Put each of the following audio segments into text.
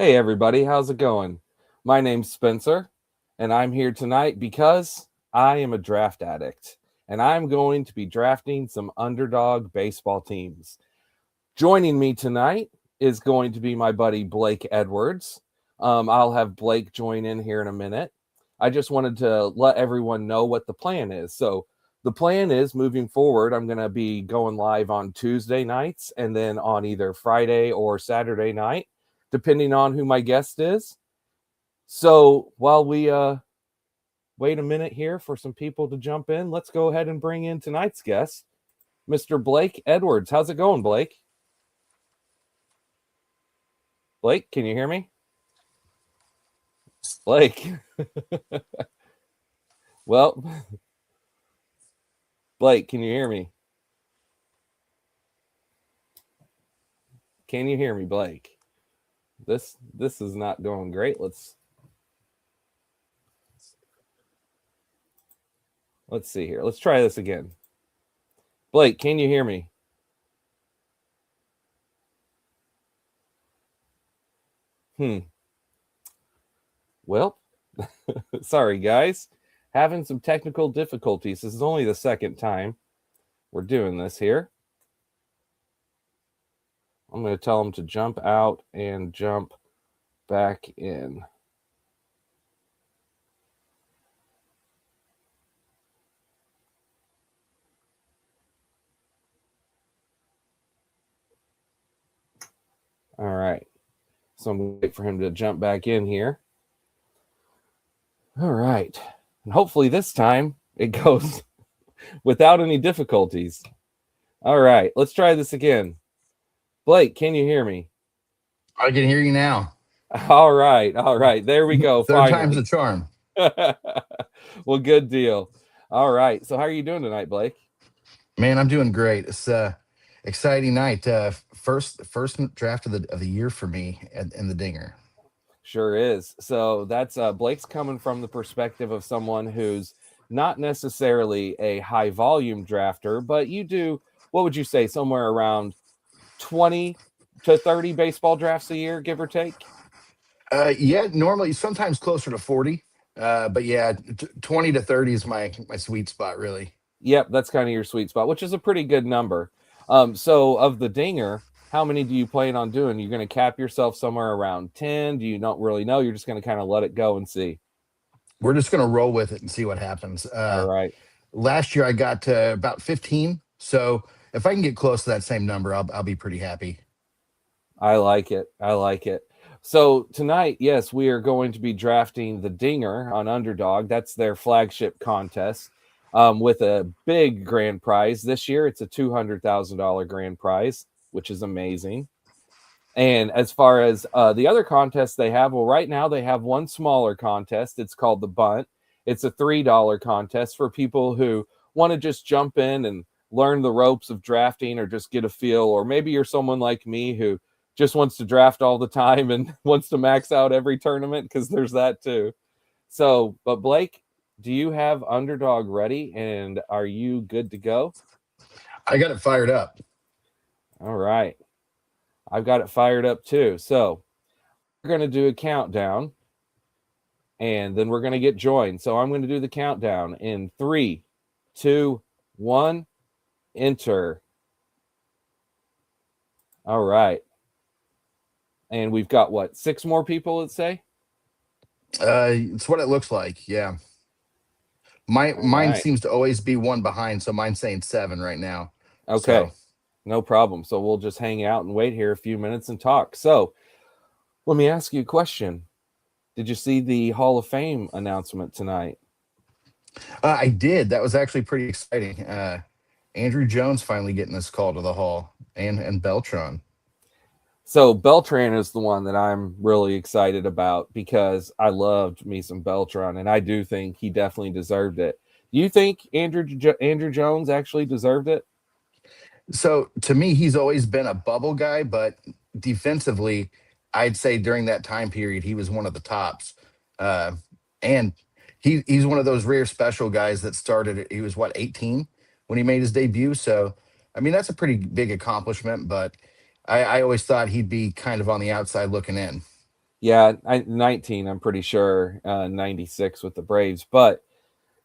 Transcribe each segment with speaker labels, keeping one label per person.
Speaker 1: Hey everybody, how's it going? My name's Spencer, and I'm here tonight because I am a draft addict, and I'm going to be drafting some underdog baseball teams. Joining me tonight is going to be my buddy Blake Edwards. I'll have Blake join in here in a minute. I just wanted to let everyone know what the plan is. So, the plan is moving forward, I'm going to be going live on Tuesday nights and then on either Friday or Saturday night, depending on who my guest is. So, while we wait a minute here for some people to jump in, let's go ahead and bring in tonight's guest, Mr. Blake Edwards. How's it going, Blake? Blake, can you hear me? Blake. Well, Blake, can you hear me? Can you hear me, Blake? This is not going great. Let's see here. Let's try this again. Blake, can you hear me? Well, sorry guys. Having some technical difficulties. This is only the second time we're doing this here. I'm going to tell them to jump out and jump back in. All right. So I'm going to wait for him to jump back in here. All right. And hopefully this time it goes without any difficulties. All right. Let's try this again. Blake, can you hear me?
Speaker 2: I can hear you now.
Speaker 1: All right. All right. There we go.
Speaker 2: Third
Speaker 1: Finally.
Speaker 2: time's a charm.
Speaker 1: Well, good deal. All right. So how are you doing tonight, Blake?
Speaker 2: Man, I'm doing great. It's exciting night. First draft of the year for me in the Dinger.
Speaker 1: Sure is. So that's Blake's coming from the perspective of someone who's not necessarily a high volume drafter, but you do, what would you say, somewhere around 20 to 30 baseball drafts a year, give or take?
Speaker 2: Yeah, normally sometimes closer to 40. But yeah, 20 to 30 is my sweet spot, really.
Speaker 1: Yep, that's kind of your sweet spot, which is a pretty good number. So of the Dinger, how many do you plan on doing? You're going to cap yourself somewhere around 10? Do you not really know? You're just going to kind of let it go and see.
Speaker 2: We're just going to roll with it and see what happens.
Speaker 1: All right.
Speaker 2: Last year I got about 15. So if I can get close to that same number, I'll be pretty happy.
Speaker 1: I like it. I like it. So tonight, yes, we are going to be drafting the Dinger on Underdog. That's their flagship contest with a big grand prize. This year, it's a $200,000 grand prize, which is amazing. And as far as the other contests they have, well, right now they have one smaller contest. It's called the Bunt. It's a $3 contest for people who want to just jump in and learn the ropes of drafting or just get a feel. Or maybe you're someone like me who just wants to draft all the time and wants to max out every tournament, because there's that too. So, but Blake, do you have Underdog ready and are you good to go?
Speaker 2: I got it fired up.
Speaker 1: All right. I've got it fired up too. So we're going to do a countdown and then we're going to get joined. So I'm going to do the countdown in 3, 2, 1, enter. All right. And we've got what, 6 more people, let's say?
Speaker 2: It's what it looks like. Yeah. Mine
Speaker 1: right.
Speaker 2: seems to always be one behind, so mine's saying 7 right now.
Speaker 1: Okay.
Speaker 2: So.
Speaker 1: No problem. So we'll just hang out and wait here a few minutes and talk. So let me ask you a question. Did you see the Hall of Fame announcement tonight?
Speaker 2: I did. That was actually pretty exciting. Andrew Jones finally getting this call to the Hall, and Beltran.
Speaker 1: So Beltran is the one that I'm really excited about because I loved me some Beltran, and I do think he definitely deserved it. Do you think Andrew Jones actually deserved it?
Speaker 2: So to me, he's always been a bubble guy, but defensively, I'd say during that time period, he was one of the tops. And he's one of those rare special guys that started. He was what, 18 when he made his debut. So I mean, that's a pretty big accomplishment. But I always thought he'd be kind of on the outside looking in.
Speaker 1: Yeah, 19, I'm pretty sure, 96 with the Braves. But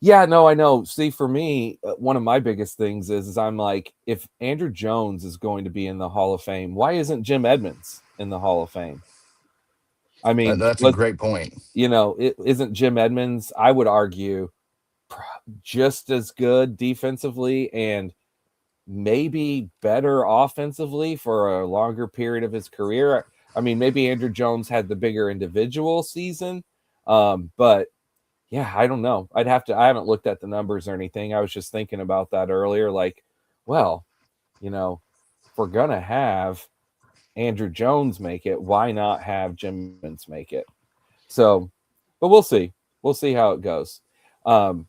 Speaker 1: yeah, no, I know. See, for me, one of my biggest things is I'm like, if Andrew Jones is going to be in the Hall of Fame, why isn't Jim Edmonds in the Hall of Fame? I mean,
Speaker 2: That's a
Speaker 1: was
Speaker 2: great point.
Speaker 1: it isn't Jim Edmonds, I would argue, just as good defensively and maybe better offensively for a longer period of his career. I mean, maybe Andrew Jones had the bigger individual season, but yeah, I don't know. I haven't looked at the numbers or anything. I was just thinking about that earlier. Like, well, if we're going to have Andrew Jones make it, why not have Jim Edmonds make it? So, but we'll see. We'll see how it goes. Um,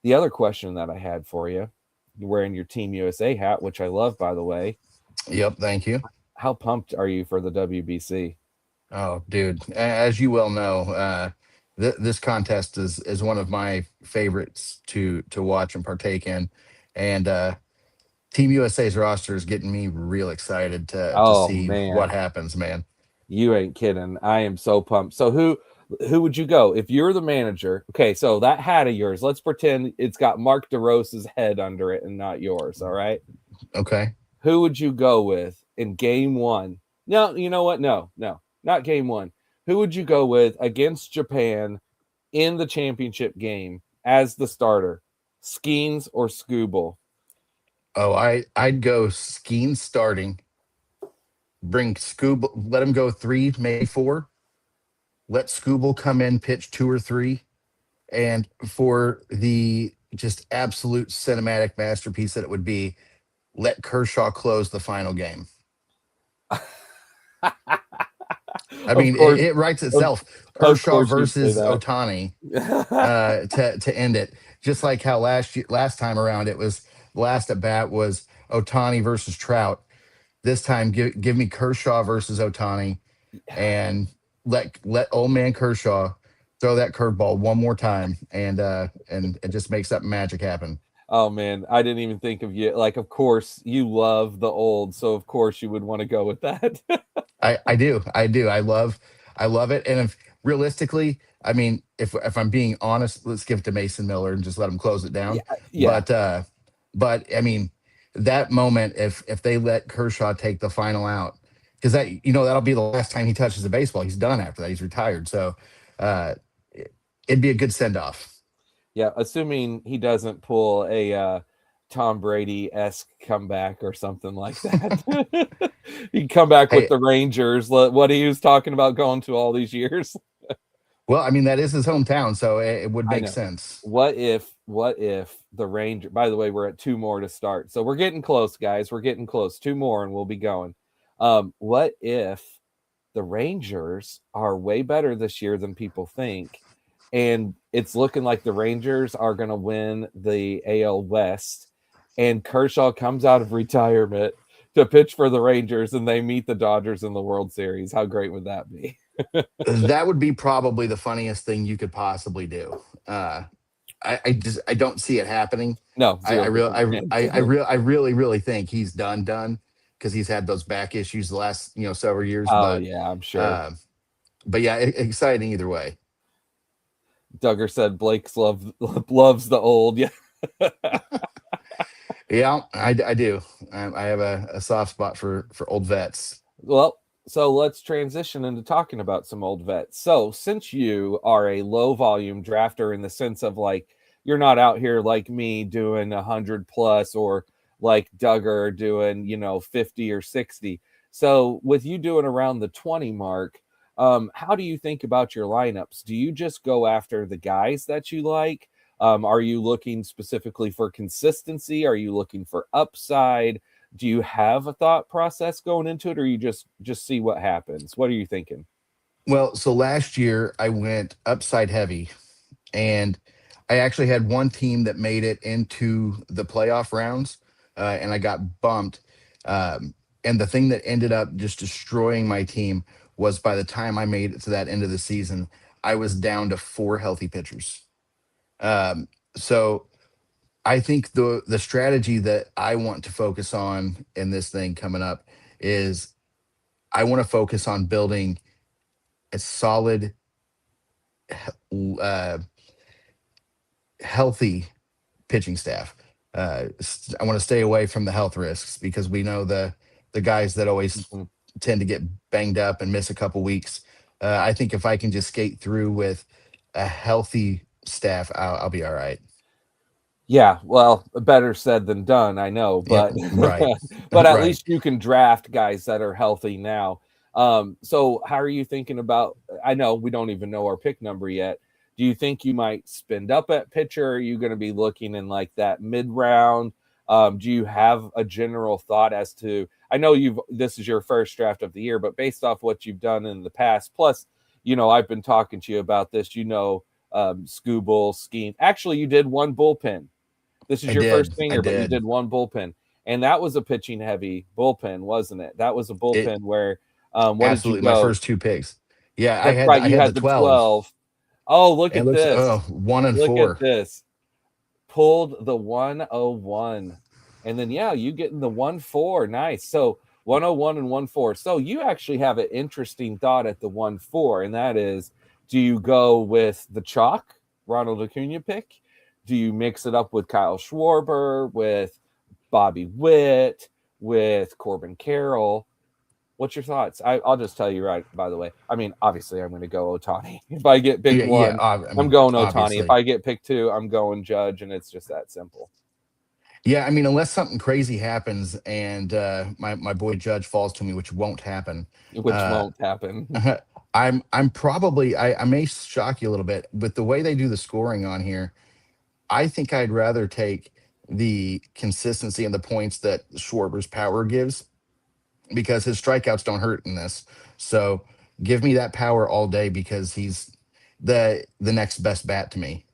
Speaker 1: the other question that I had for you, you're wearing your Team USA hat, which I love, by the way.
Speaker 2: Yep, thank you.
Speaker 1: How pumped are you for the WBC?
Speaker 2: Oh, dude, as you well know, this contest is one of my favorites to watch and partake in, and Team USA's roster is getting me real excited to
Speaker 1: Oh
Speaker 2: see what
Speaker 1: man,
Speaker 2: happens, man.
Speaker 1: you ain't kidding. I am so pumped. So who would you go if you're the manager? Okay, so that hat of yours, let's pretend it's got Mark DeRosa's head under it and not yours. All right.
Speaker 2: Okay.
Speaker 1: Who would you go with in game one? No, you know what? No, no, not game one. Who would you go with against Japan in the championship game as the starter? Skeens or Scooble?
Speaker 2: Oh, I'd go Skeen starting, bring Scoob, let him go three, maybe four. Let Scooble come in, pitch two or three, and for the just absolute cinematic masterpiece that it would be, let Kershaw close the final game. I
Speaker 1: Of
Speaker 2: mean,
Speaker 1: course,
Speaker 2: it writes
Speaker 1: of,
Speaker 2: itself.
Speaker 1: of
Speaker 2: Kershaw
Speaker 1: course, you'd say
Speaker 2: versus
Speaker 1: that.
Speaker 2: Otani to end it. Just like how last time around it was last at bat was Otani versus Trout. This time, give me Kershaw versus Otani, and let old man Kershaw throw that curveball one more time, and it just makes that magic happen.
Speaker 1: Oh man, I didn't even think of you. Like, of course, you love the old, so of course you would want to go with that.
Speaker 2: I do. I love it. And if realistically, I mean, if I'm being honest, let's give it to Mason Miller and just let him close it
Speaker 1: Yeah,
Speaker 2: down.
Speaker 1: yeah,
Speaker 2: But I mean, that moment, if they let Kershaw take the final out, because that'll be the last time he touches the baseball. He's done after that. He's retired. So uh it'd be a good send off.
Speaker 1: yeah. Assuming he doesn't pull a Tom Brady esque comeback or something like that. He'd come back with
Speaker 2: Hey,
Speaker 1: the Rangers. What he was talking about going to all these years.
Speaker 2: well, I mean, that is his hometown, so it would
Speaker 1: I
Speaker 2: make
Speaker 1: know.
Speaker 2: sense.
Speaker 1: What if the Ranger, by the way, we're at two more to start. So we're getting close, guys. We're getting close. Two more and we'll be going. What if the Rangers are way better this year than people think? And it's looking like the Rangers are going to win the AL West. And Kershaw comes out of retirement to pitch for the Rangers and they meet the Dodgers in the World Series. How great would that be?
Speaker 2: That would be probably the funniest thing you could possibly do. I don't see it happening.
Speaker 1: No,
Speaker 2: I I
Speaker 1: zero
Speaker 2: real
Speaker 1: percent chance.
Speaker 2: I really think he's done because he's had those back issues the last several years.
Speaker 1: Oh, yeah, I'm sure.
Speaker 2: Uh, but yeah, exciting either way.
Speaker 1: Duggar said Blake's loves the old. Yeah.
Speaker 2: Yeah, I do. I have a soft spot for old vets.
Speaker 1: Well, so let's transition into talking about some old vets. So, since you are a low volume drafter in the sense of like you're not out here like me doing 100 plus or like Duggar doing 50 or 60. So, with you doing around the 20 mark, how do you think about your lineups? Do you just go after the guys that you like? Are you looking specifically for consistency? Are you looking for upside? Do you have a thought process going into it, or you just see what happens? What are you thinking?
Speaker 2: Well, so last year I went upside heavy, and I actually had one team that made it into the playoff rounds, and I got bumped. And the thing that ended up just destroying my team was by the time I made it to that end of the season, I was down to four healthy pitchers. So I think the strategy that I want to focus on in this thing coming up is I want to focus on building a solid, uh, healthy pitching staff. I want to stay away from the health risks because we know the guys that always
Speaker 1: Mhm.
Speaker 2: tend to get banged up and miss a couple weeks. I think if I can just skate through with a healthy staff, I'll be all right.
Speaker 1: Yeah, well, better said than done, I know,
Speaker 2: Yep,
Speaker 1: but
Speaker 2: right,
Speaker 1: but at
Speaker 2: right.
Speaker 1: least you can draft guys that are healthy now. So how are you thinking about, I know we don't even know our pick number yet. Do you think you might spend up at pitcher? Are you going to be looking in like that mid round? Do you have a general thought as to, I know this is your first draft of the year, but based off what you've done in the past, plus, I've been talking to you about this, Scooble, Skeen. Actually, you did one bullpen. This is
Speaker 2: I
Speaker 1: your first
Speaker 2: did, I
Speaker 1: stinger, but you
Speaker 2: did.
Speaker 1: did one bullpen, and that was a pitching heavy bullpen, wasn't it? That was a
Speaker 2: It
Speaker 1: bullpen where, what did you
Speaker 2: absolutely my
Speaker 1: go?
Speaker 2: first two picks. Yeah,
Speaker 1: That's
Speaker 2: I
Speaker 1: right. You
Speaker 2: had the
Speaker 1: had the
Speaker 2: 12.
Speaker 1: 12. Oh, look
Speaker 2: And it
Speaker 1: at
Speaker 2: looks
Speaker 1: this.
Speaker 2: 1-4.
Speaker 1: Pulled the 101. And then, yeah, you getting the 1-4. Nice. So 101 and 1-4. So you actually have an interesting thought at the 1-4, and that is, do you go with the chalk Ronald Acuna pick? Do you mix it up with Kyle Schwarber, with Bobby Witt, with Corbin Carroll? What's your thoughts? I'll just tell you right, by the way. I mean, obviously, I'm going to go Otani. If I get pick
Speaker 2: Yeah, yeah.
Speaker 1: one,
Speaker 2: I
Speaker 1: I'm
Speaker 2: mean,
Speaker 1: going Otani. If
Speaker 2: obviously.
Speaker 1: I get pick two, I'm going Judge, and it's just that simple,
Speaker 2: Yeah, I mean, unless something crazy happens and my boy Judge falls to me, which won't happen.
Speaker 1: which
Speaker 2: Uh,
Speaker 1: won't happen.
Speaker 2: I'm probably I may shock you a little bit with the way they do the scoring on here. I think I'd rather take the consistency and the points that Schwarber's power gives because his strikeouts don't hurt in this. So give me that power all day because he's the next best bat to me.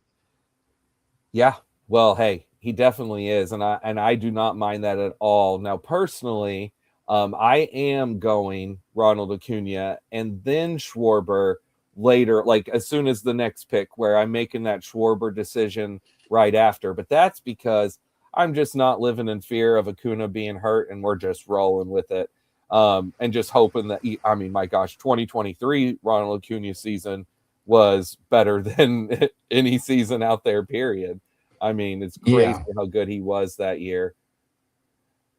Speaker 1: Yeah. Well, hey, he definitely is, and I do not mind that at all. Now, personally, I am going Ronald Acuna and then Schwarber later, like as soon as the next pick, where I'm making that Schwarber decision right after. But that's because I'm just not living in fear of Acuna being hurt, and we're just rolling with it, and just hoping that I mean, my gosh, 2023 Ronald Acuna season was better than any season out there. Period. I mean, it's crazy
Speaker 2: Yeah.
Speaker 1: how good he was that year.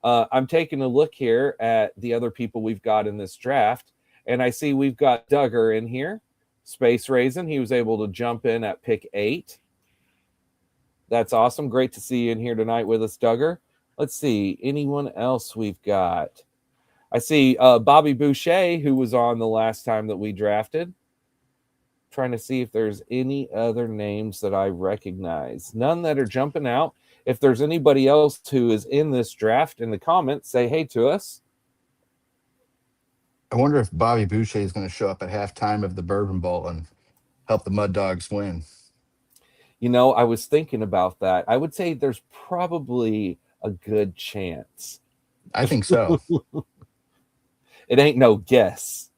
Speaker 1: I'm taking a look here at the other people we've got in this draft, and I see we've got Duggar in here. Space Raisin, he was able to jump in at pick 8. That's awesome. Great to see you in here tonight with us, Duggar. Let's see, anyone else we've got? I see Bobby Boucher, who was on the last time that we drafted. Trying to see if there's any other names that I recognize. None that are jumping out. If there's anybody else who is in this draft in the comments, say hey to us.
Speaker 2: I wonder if Bobby Boucher is going to show up at halftime of the Bourbon Bowl and help the Mud Dogs win.
Speaker 1: I was thinking about that. I would say there's probably a good chance.
Speaker 2: I think so.
Speaker 1: It ain't no guess.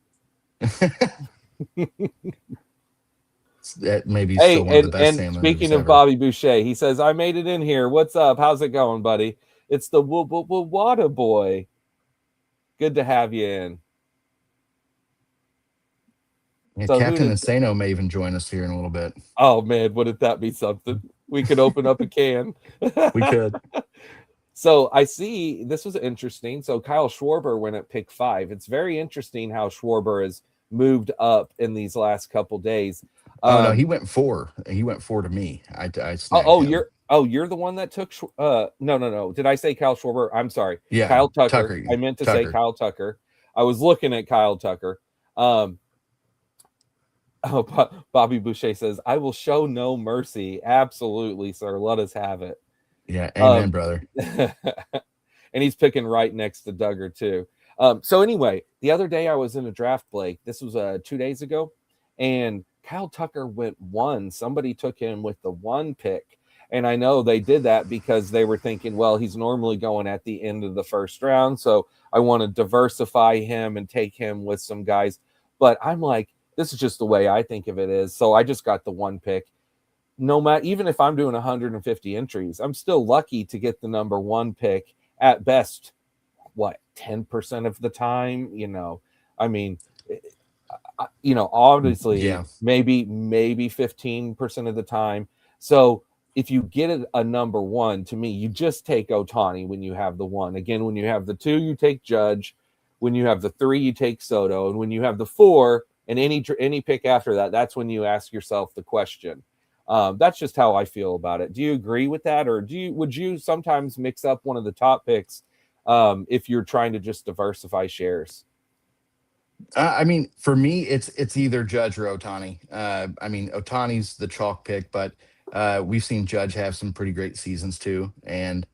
Speaker 2: That maybe
Speaker 1: Hey,
Speaker 2: still one of the best
Speaker 1: and
Speaker 2: Sandler movies
Speaker 1: speaking of
Speaker 2: ever.
Speaker 1: Bobby Boucher, he says, I made it in here. What's up? How's it going, buddy? It's the Wada boy. Good to have you in.
Speaker 2: Yeah,
Speaker 1: So who
Speaker 2: Captain
Speaker 1: did
Speaker 2: Insano may even join us here in a little bit.
Speaker 1: Oh man, wouldn't that be something? We could open up a can.
Speaker 2: We could.
Speaker 1: So I see this was interesting. So Kyle Schwarber went at pick 5. It's very interesting how Schwarber has moved up in these last couple days.
Speaker 2: Oh no,
Speaker 1: Um,
Speaker 2: he went 4. He went 4 to me. I
Speaker 1: oh,
Speaker 2: snagged him.
Speaker 1: you're the one that took. No. Did I say Kyle Schwarber? I'm sorry,
Speaker 2: Yeah,
Speaker 1: Kyle Tucker.
Speaker 2: Tucker.
Speaker 1: I meant to say
Speaker 2: Tucker.
Speaker 1: Kyle Tucker. I was looking at Kyle Tucker. Um, Oh, Bobby Boucher says, I will show no mercy. Absolutely, sir. Let us have it.
Speaker 2: Yeah, amen,
Speaker 1: Um,
Speaker 2: brother.
Speaker 1: and he's picking right next to Duggar, too. So, anyway, the other day I was in a draft, Blake. This was 2 days ago. And Kyle Tucker went 1. Somebody took him with the 1 pick. And I know they did that because they were thinking, well, he's normally going at the end of the first round. So I want to diversify him and take him with some guys. But I'm like, this is just the way I think of it is. So I just got the 1 pick. No matter, even if I'm doing 150 entries, I'm still lucky to get the number 1 pick at best. What, 10% of the time? I mean, Obviously
Speaker 2: Yeah.
Speaker 1: maybe 15% of the time. So if you get a number one, to me, you just take Otani when you have the one. Again, when you have the two, you take Judge. When you have the three, you take Soto. And when you have the four and any pick after that, that's when you ask yourself the question. That's just how I feel about it. Do you agree with that, or would you sometimes mix up one of the top picks if you're trying to just diversify shares?
Speaker 2: I mean, for me, it's either Judge or Otani. I mean, Otani's the chalk pick, but we've seen Judge have some pretty great seasons too. And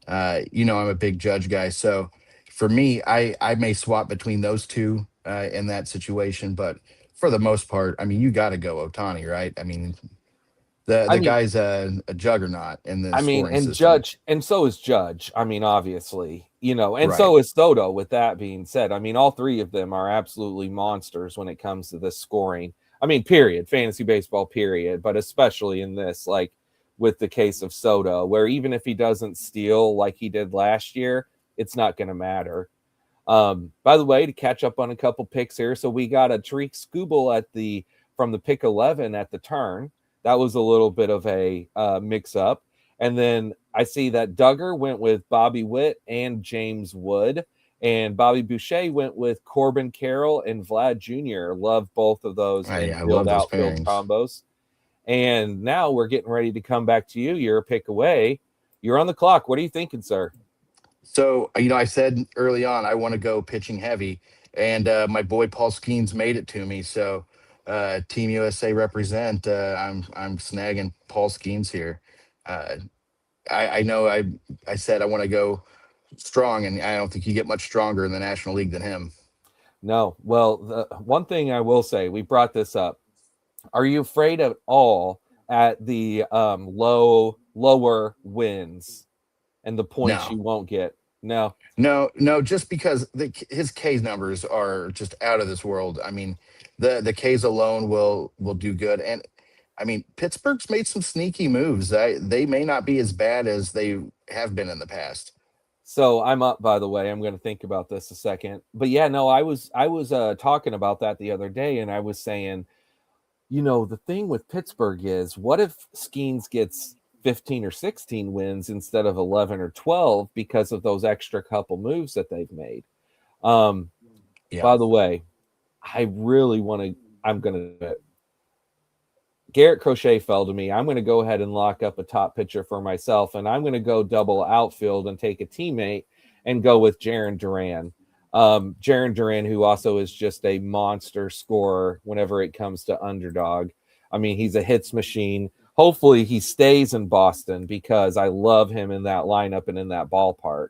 Speaker 2: I'm a big Judge guy, so for me, I may swap between those two in that situation. But for the most part, I mean, you got to go Otani, right? I mean, the
Speaker 1: I
Speaker 2: the
Speaker 1: mean,
Speaker 2: guy's a juggernaut in the
Speaker 1: I mean,
Speaker 2: scoring
Speaker 1: and
Speaker 2: system,
Speaker 1: Judge, and so is Judge. I mean, obviously, and
Speaker 2: right?
Speaker 1: so is Soto. With that being said, I mean, all three of them are absolutely monsters when it comes to this scoring. I mean, period, fantasy baseball, period, but especially in this, like with the case of Soto, where even if he doesn't steal like he did last year, it's not going to matter. By the way, to catch up on a couple picks here, so we got a Tariq Skubal from the pick 11 at the turn. That was a little bit of a mix up. And then I see that Duggar went with Bobby Witt and James Wood, and Bobby Boucher went with Corbin Carroll and Vlad Jr. Love both of those
Speaker 2: I
Speaker 1: infield
Speaker 2: love those
Speaker 1: outfield
Speaker 2: pairings.
Speaker 1: combos. And now we're getting ready to come back to you. You're a pick away. You're on the clock. What are you thinking, sir?
Speaker 2: So, I said early on I want to go pitching heavy, and my boy Paul Skeens made it to me. So, Team USA represent. I'm snagging Paul Skeens here. Uh, I know I said I want to go strong, and I don't think you get much stronger in the National League than him.
Speaker 1: No. Well, the one thing I will say, we brought this up. Are you afraid at all at the lower wins and the points
Speaker 2: No,
Speaker 1: you won't get? No.
Speaker 2: no, just because his K's numbers are just out of this world. I mean, the K's alone will do good, and I mean Pittsburgh's made some sneaky moves. They may not be as bad as they have been in the past.
Speaker 1: So I'm up, by the way. I'm going to think about this a second. But yeah, no, I was talking about that the other day, and I was saying, the thing with Pittsburgh is, what if Skeens gets 15 or 16 wins instead of 11 or 12 because of those extra couple moves that they've made? Um,
Speaker 2: Yeah,
Speaker 1: by the way, I really want to. I'm going to do it. Garrett Crochet fell to me. I'm going to go ahead and lock up a top pitcher for myself, and I'm going to go double outfield and take a teammate and go with Jaron Duran. Jaron Duran, who also is just a monster scorer whenever it comes to underdog. I mean, he's a hits machine. Hopefully, he stays in Boston because I love him in that lineup and in that ballpark.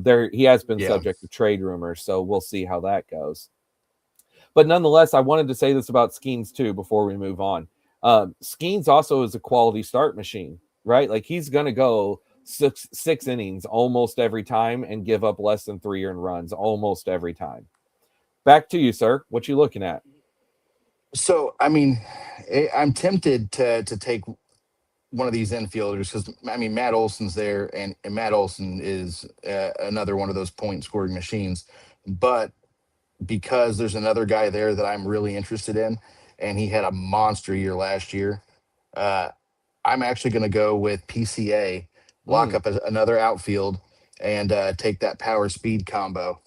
Speaker 1: There, he has been
Speaker 2: yeah.
Speaker 1: subject to trade rumors, so we'll see how that goes. But nonetheless, I wanted to say this about Skeens too before we move on. Skeens also is a quality start machine, right? Like he's going to go six innings almost every time and give up less than 3 earned runs almost every time. Back to you, sir. What you looking at?
Speaker 2: So I mean, I'm tempted to take one of these infielders because I mean Matt Olson's there, and Matt Olson is another one of those point scoring machines, but because there's another guy there that I'm really interested in, and he had a monster year last year. Uh, I'm actually going to go with PCA, lock
Speaker 1: Mm,
Speaker 2: up another outfield, and take that power speed combo,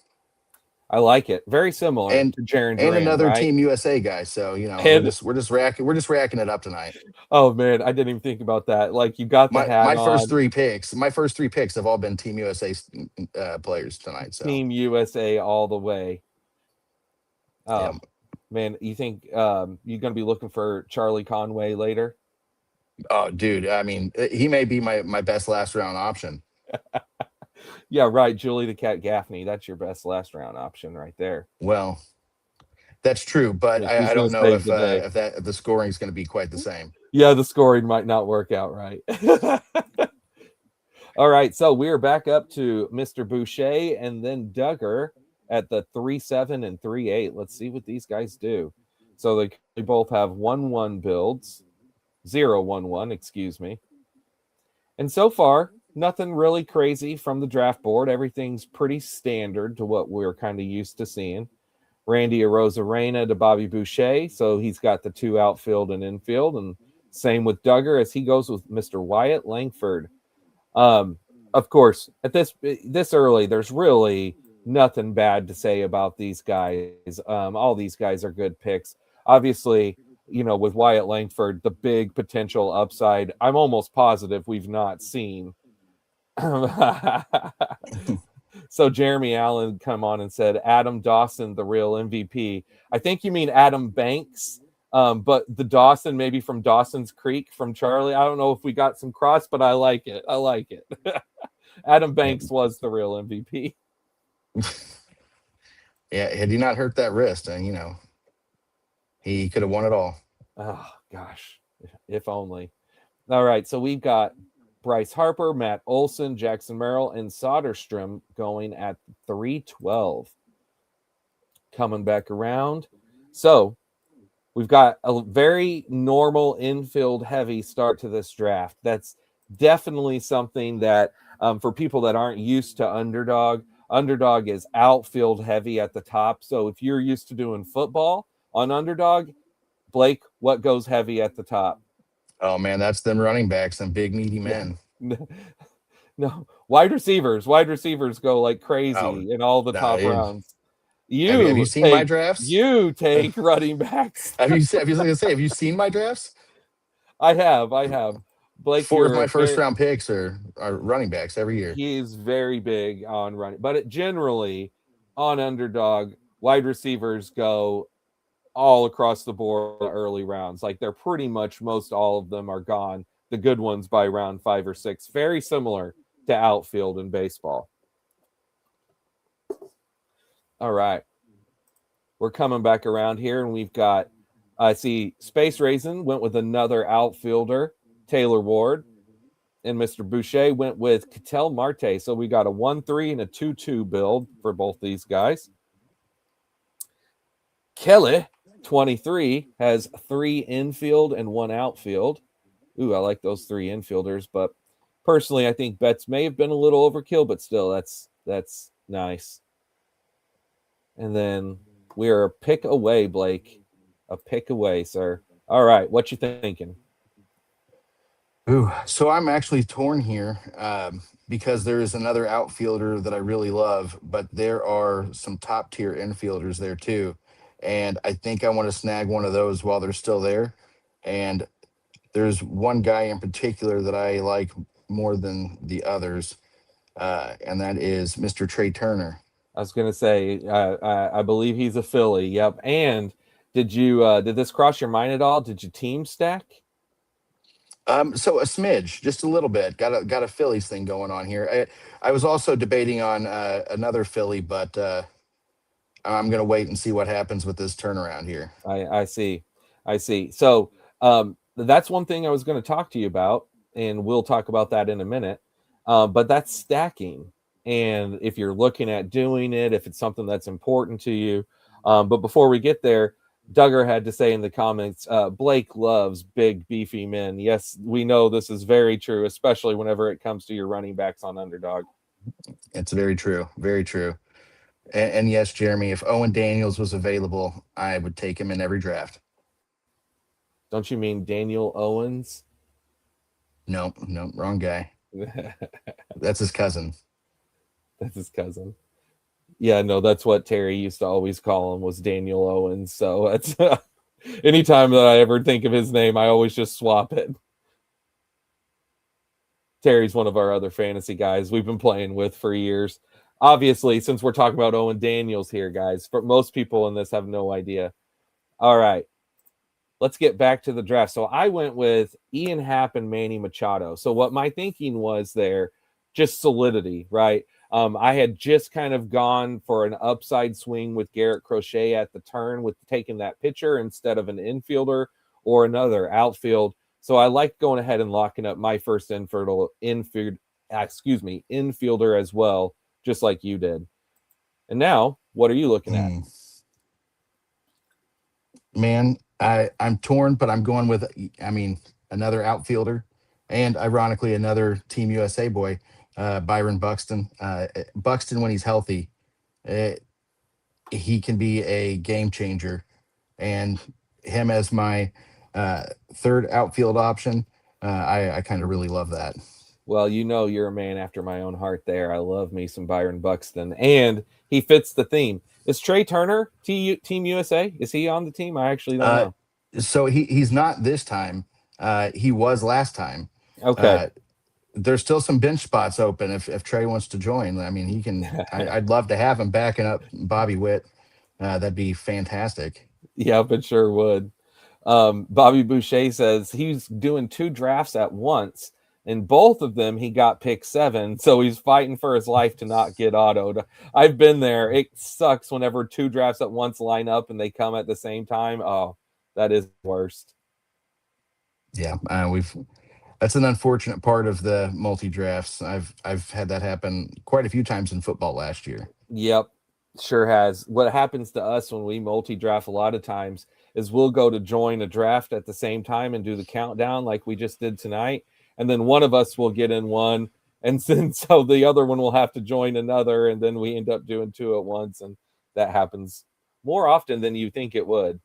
Speaker 1: I like it. Very similar
Speaker 2: and
Speaker 1: to Jaron
Speaker 2: and
Speaker 1: Duran,
Speaker 2: another
Speaker 1: right?
Speaker 2: Team USA guy. So
Speaker 1: And
Speaker 2: we're just racking it up tonight.
Speaker 1: oh man, I didn't even think about that. Like you got the
Speaker 2: My
Speaker 1: hat
Speaker 2: my first
Speaker 1: on,
Speaker 2: three picks, my first three picks have all been Team USA players tonight. So
Speaker 1: Team USA all the way.
Speaker 2: yeah.
Speaker 1: Um, man, you think you're going to be looking for Charlie Conway later?
Speaker 2: Oh, dude. I mean, he may be my best last round option.
Speaker 1: Yeah, right. Julie the Cat Gaffney. That's your best last round option right there.
Speaker 2: Well, that's true, but
Speaker 1: Yeah,
Speaker 2: I
Speaker 1: she's going
Speaker 2: don't
Speaker 1: to
Speaker 2: know
Speaker 1: save the day.
Speaker 2: if the scoring is going to be quite the same.
Speaker 1: Yeah, the scoring might not work out right. All right, so we are back up to Mr. Boucher and then Duggar at the 3-7 and 3-8. Let's see what these guys do. So they both have 1-1 builds, 0-1-1, excuse me. And so far, nothing really crazy from the draft board. Everything's pretty standard to what we're kind of used to seeing. Randy Arozarena to Bobby Boucher. So he's got the two outfield and infield. And same with Duggar as he goes with Mr. Wyatt Langford. Um, of course, at this early, there's really nothing bad to say about these guys. All these guys are good picks. Obviously, with Wyatt Langford, the big potential upside, I'm almost positive we've not seen. So Jeremy Allen come on and said Adam Dawson, the real MVP. I think you mean Adam Banks, but the Dawson maybe from Dawson's Creek from Charlie. I don't know if we got some cross, but I like it. I like it. Adam Banks was the real MVP.
Speaker 2: Yeah, had he not hurt that wrist, and he could have won it all.
Speaker 1: Oh gosh, if only. All right, so we've got Bryce Harper, Matt Olson, Jackson Merrill, and Soderstrom going at 312. Coming back around. So we've got a very normal infield heavy start to this draft. That's definitely something that for people that aren't used to Underdog is outfield heavy at the top. So if you're used to doing football on Underdog, Blake, what goes heavy at the top?
Speaker 2: Oh man, that's them running backs and big meaty men.
Speaker 1: No, wide receivers. Wide receivers go like
Speaker 2: Oh
Speaker 1: crazy in all the
Speaker 2: no,
Speaker 1: top rounds.
Speaker 2: have you
Speaker 1: You
Speaker 2: seen my
Speaker 1: take
Speaker 2: drafts?
Speaker 1: you take running backs.
Speaker 2: Have you seen my drafts?
Speaker 1: I have. Blake,
Speaker 2: Four of my
Speaker 1: you're
Speaker 2: first
Speaker 1: very
Speaker 2: round picks are running backs every year.
Speaker 1: he's very big on running, but generally on Underdog, wide receivers go all across the board in the early rounds. Like they're pretty much most all of them are gone. The good ones by round 5 or 6. Very similar to outfield in baseball. All right. We're coming back around here, and we've got I see Space Raisin went with another outfielder, Taylor Ward, and Mr. Boucher went with Ketel Marte. So we got a 1-3 and a 2-2 build for both these guys. Kelly, 23, has 3 infield and 1 outfield. Ooh, I like those 3 infielders, but personally, I think Betts may have been a little overkill, but still, that's nice. And then we are a pick away, Blake. A pick away, sir. All right, what you thinking?
Speaker 2: Ooh, so I'm actually torn here because there is another outfielder that I really love, but there are some top tier infielders there too. And I think I want to snag one of those while they're still there. And there's one guy in particular that I like more than the others, and that is Mr. Trey Turner.
Speaker 1: I was gonna say, I believe he's a Philly. Yep. And did this cross your mind at all? Did you team stack?
Speaker 2: So a smidge, just a little bit. Got a Phillies thing going on here. I was also debating on another Philly, but I'm gonna wait and see what happens with this turnaround here.
Speaker 1: I see. I see. So that's one thing I was going to talk to you about, and we'll talk about that in a minute. But that's stacking. And if you're looking at doing it, if it's something that's important to you. But before we get there, Duggar had to say in the comments, Blake loves big, beefy men. Yes, we know this is very true, especially whenever it comes to your running backs on Underdog.
Speaker 2: It's very true, very true. And yes, Jeremy, if Owen Daniels was available, I would take him in every draft.
Speaker 1: Don't you mean Daniel Owens?
Speaker 2: No, no, wrong guy.
Speaker 1: That's
Speaker 2: That's his cousin.
Speaker 1: his cousin. Yeah, no, that's what Terry used to always call him was Daniel Owens. So it's anytime that I ever think of his name, I always just swap it. Terry's one of our other fantasy guys we've been playing with for years. Obviously, since we're talking about Owen Daniels here, guys, for most people in this have no idea. All right, let's get back to the draft. So I went with Ian Happ and Manny Machado. So what my thinking was there, just solidity, right? I had just kind of gone for an upside swing with Garrett Crochet at the turn with taking that pitcher instead of an infielder or another outfield. So I liked going ahead and locking up my first infielder as well, just like you did. And now, what are you looking at?
Speaker 2: Man, I'm torn, but I'm going with another outfielder, and ironically another Team USA boy, Byron Buxton. Buxton when he's healthy, uh, he can be a game changer. And him as my uh, third outfield option, I kind of really love that.
Speaker 1: Well, you know you're a man after my own heart there. I love me some Byron Buxton, and he fits the theme. Is Trey Turner Team USA? Is he on the team? I actually don't
Speaker 2: Uh,
Speaker 1: know.
Speaker 2: so he's not this time. He was last time.
Speaker 1: Okay.
Speaker 2: Uh, there's still some bench spots open if Trey wants to join. I mean, he can. I'd love to have him backing up Bobby Witt. That'd be fantastic.
Speaker 1: Yep, it sure would. Bobby Boucher says he's doing two drafts at once. In both of them, he got pick 7, so he's fighting for his life to not get autoed. I've been there. It sucks whenever two drafts at once line up and they come at the same time. Oh, that is worst.
Speaker 2: Yeah, we've that's an unfortunate part of the multi drafts. I've had that happen quite a few times in football last year.
Speaker 1: Yep, sure has. What happens to us when we multi draft a lot of times is we'll go to join a draft at the same time and do the countdown like we just did tonight. And then one of us will get in one. And then so the other one will have to join another. And then we end up doing two at once. And that happens more often than you think it would.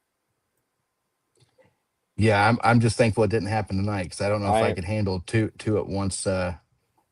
Speaker 2: Yeah, I'm just thankful it didn't happen tonight because I don't know if I
Speaker 1: I
Speaker 2: could handle two at once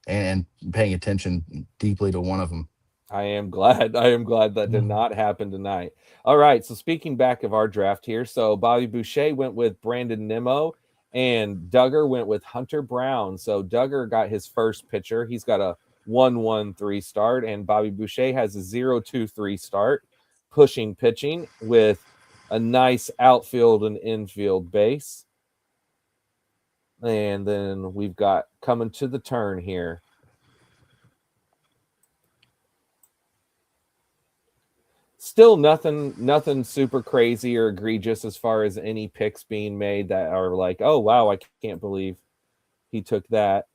Speaker 2: and paying attention deeply to one of them.
Speaker 1: I am glad. I am glad that did not happen tonight. All right. So speaking back of our draft here, so Bobby Boucher went with Brandon Nimmo, and Duggar went with Hunter Brown. So Duggar got his first pitcher. He's got a 1-1-3 start, and Bobby Boucher has a 0-2-3 start, pushing pitching with a nice outfield and infield base. And then we've got coming to the turn here. Still nothing super crazy or egregious as far as any picks being made that are like, oh wow, I can't believe he took that.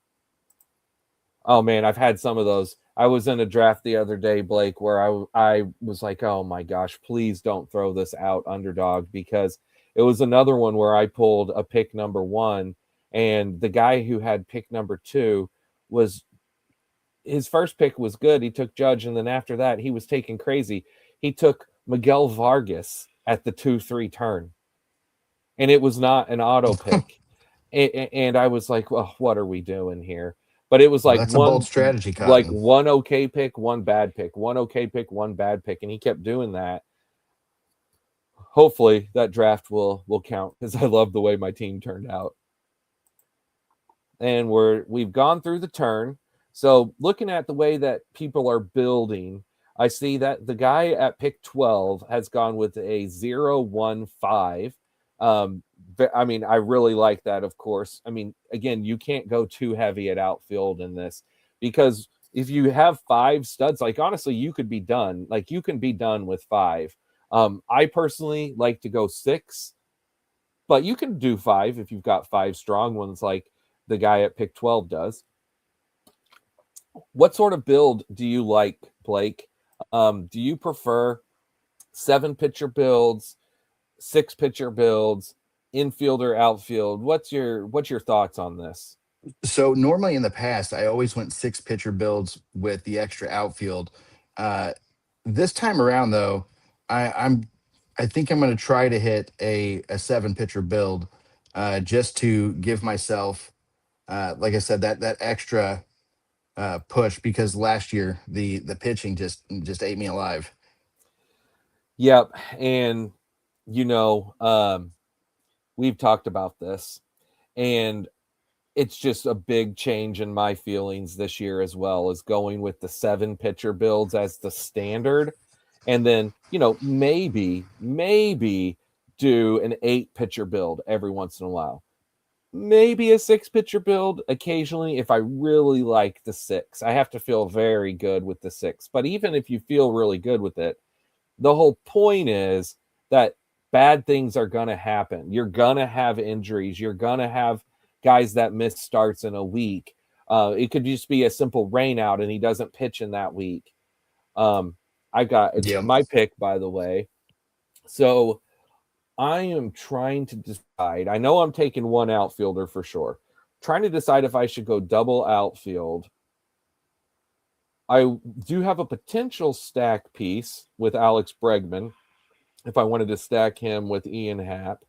Speaker 1: Oh man, I've had some of those. I was in a draft the other day, Blake, where I was like, oh my gosh, please don't throw this out, Underdog, because it was another one where I pulled a pick number 1, and the guy who had pick number 2 was his first pick was good. He took Judge, and then after that, he was taking crazy. He took Miguel Vargas at the 2-3 turn, and it was not an auto pick. And I was like, well, what are we doing here? But it was
Speaker 2: Well,
Speaker 1: like
Speaker 2: that's a bold strategy, Cotton.
Speaker 1: one okay pick, one bad pick, one okay pick, one bad pick, and he kept doing that. Hopefully that draft will count because I love the way my team turned out. And we've gone through the turn. So looking at the way that people are building, I see that the guy at pick 12 has gone with a 0-1-5. I mean, I really like that, of course. I mean, again, you can't go too heavy at outfield in this because if you have 5 studs, like honestly, you could be done. Like you can be done with 5. I personally like to go 6, but you can do 5 if you've got 5 strong ones like the guy at pick 12 does. What sort of build do you like, Blake? Do you prefer 7 pitcher builds, 6 pitcher builds, infielder, outfield? What's your thoughts on this?
Speaker 2: So normally in the past, I always went six pitcher builds with the extra outfield. Uh, this time around, though, I'm I think I'm going to try to hit a seven pitcher build, just to give myself, like I said, that extra push because last year the pitching just ate me alive.
Speaker 1: Yep, and you know, we've talked about this, and it's just a big change in my feelings this year as well as going with the 7 pitcher builds as the standard, and then maybe do an 8 pitcher build every once in a while, maybe a 6 pitcher build occasionally if I really like the 6. I have to feel very good with the 6, but even if you feel really good with it, the whole point is that bad things are going to happen. You're going to have injuries. You're going to have guys that miss starts in a week. It could just be a simple rain out and he doesn't pitch in that week. I got it's
Speaker 2: Yep.
Speaker 1: my pick, by the way. So I am trying to decide. I know I'm taking one outfielder for sure. Trying to decide if I should go double outfield I do have a potential stack piece with Alex Bregman if I wanted to stack him with Ian Happ.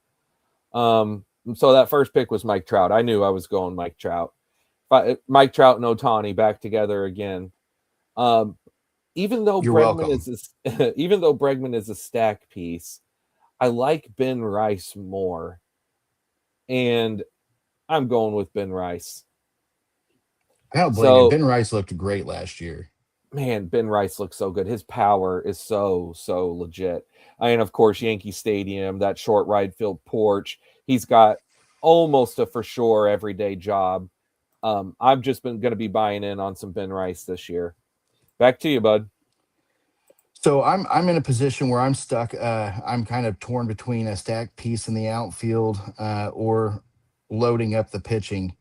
Speaker 1: So that first pick was Mike Trout. I knew I was going Mike Trout. Mike Trout and Otani back together again. Um, even though
Speaker 2: You're
Speaker 1: Bregman
Speaker 2: welcome.
Speaker 1: is even though Bregman is a stack piece, I like Ben Rice more, and I'm going with Ben Rice.
Speaker 2: I don't blame you.
Speaker 1: So
Speaker 2: Ben Rice looked great last year.
Speaker 1: man, Ben Rice looks so good. His power is so legit. And of course, Yankee Stadium, that short ride field porch. He's got almost a for sure everyday job. I've just been going to be buying in on some Ben Rice this year. Back to you, bud.
Speaker 2: So I'm in a position where I'm stuck. I'm kind of torn between a stack piece in the outfield or loading up the pitching.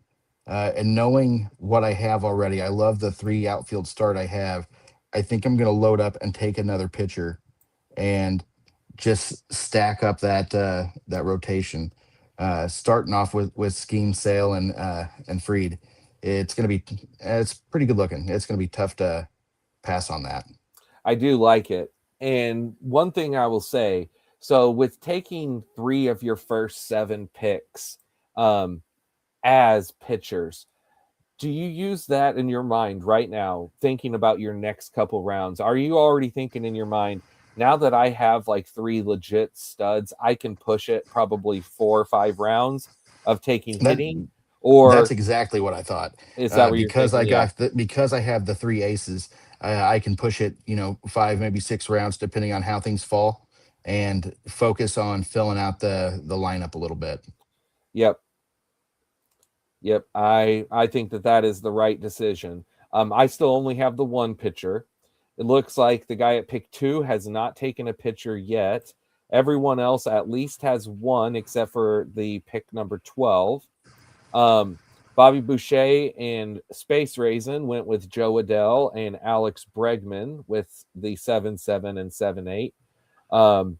Speaker 2: And knowing what I have already, I love the three outfield start I have. I think I'm going to load up and take another pitcher and just stack up that rotation. Starting off with Scheme, Sale, and Freed. It's pretty good looking. It's going to be tough to pass on that.
Speaker 1: I do like it. And one thing I will say, so with taking 3 of your first 7 picks um, as pitchers, do you use that in your mind right now, thinking about your next couple rounds? Are you already thinking in your mind, now that I have like 3 legit studs, I can push it probably 4 or 5 rounds of taking
Speaker 2: That
Speaker 1: hitting?
Speaker 2: that's
Speaker 1: Or
Speaker 2: exactly what I thought.
Speaker 1: is that what you're
Speaker 2: Because
Speaker 1: thinking? Yeah.
Speaker 2: because I have the three aces, I can push it, five, maybe 6 rounds, depending on how things fall, and focus on filling out the lineup a little bit.
Speaker 1: Yep. Yep. I think that that is the right decision. I still only have the one pitcher. It looks like the guy at pick 2 has not taken a pitcher yet. Everyone else at least has one, except for the pick number 12. Um, Bobby Boucher and Space Raisin went with Joe Adell and Alex Bregman with the 7-7 and 7-8. Um,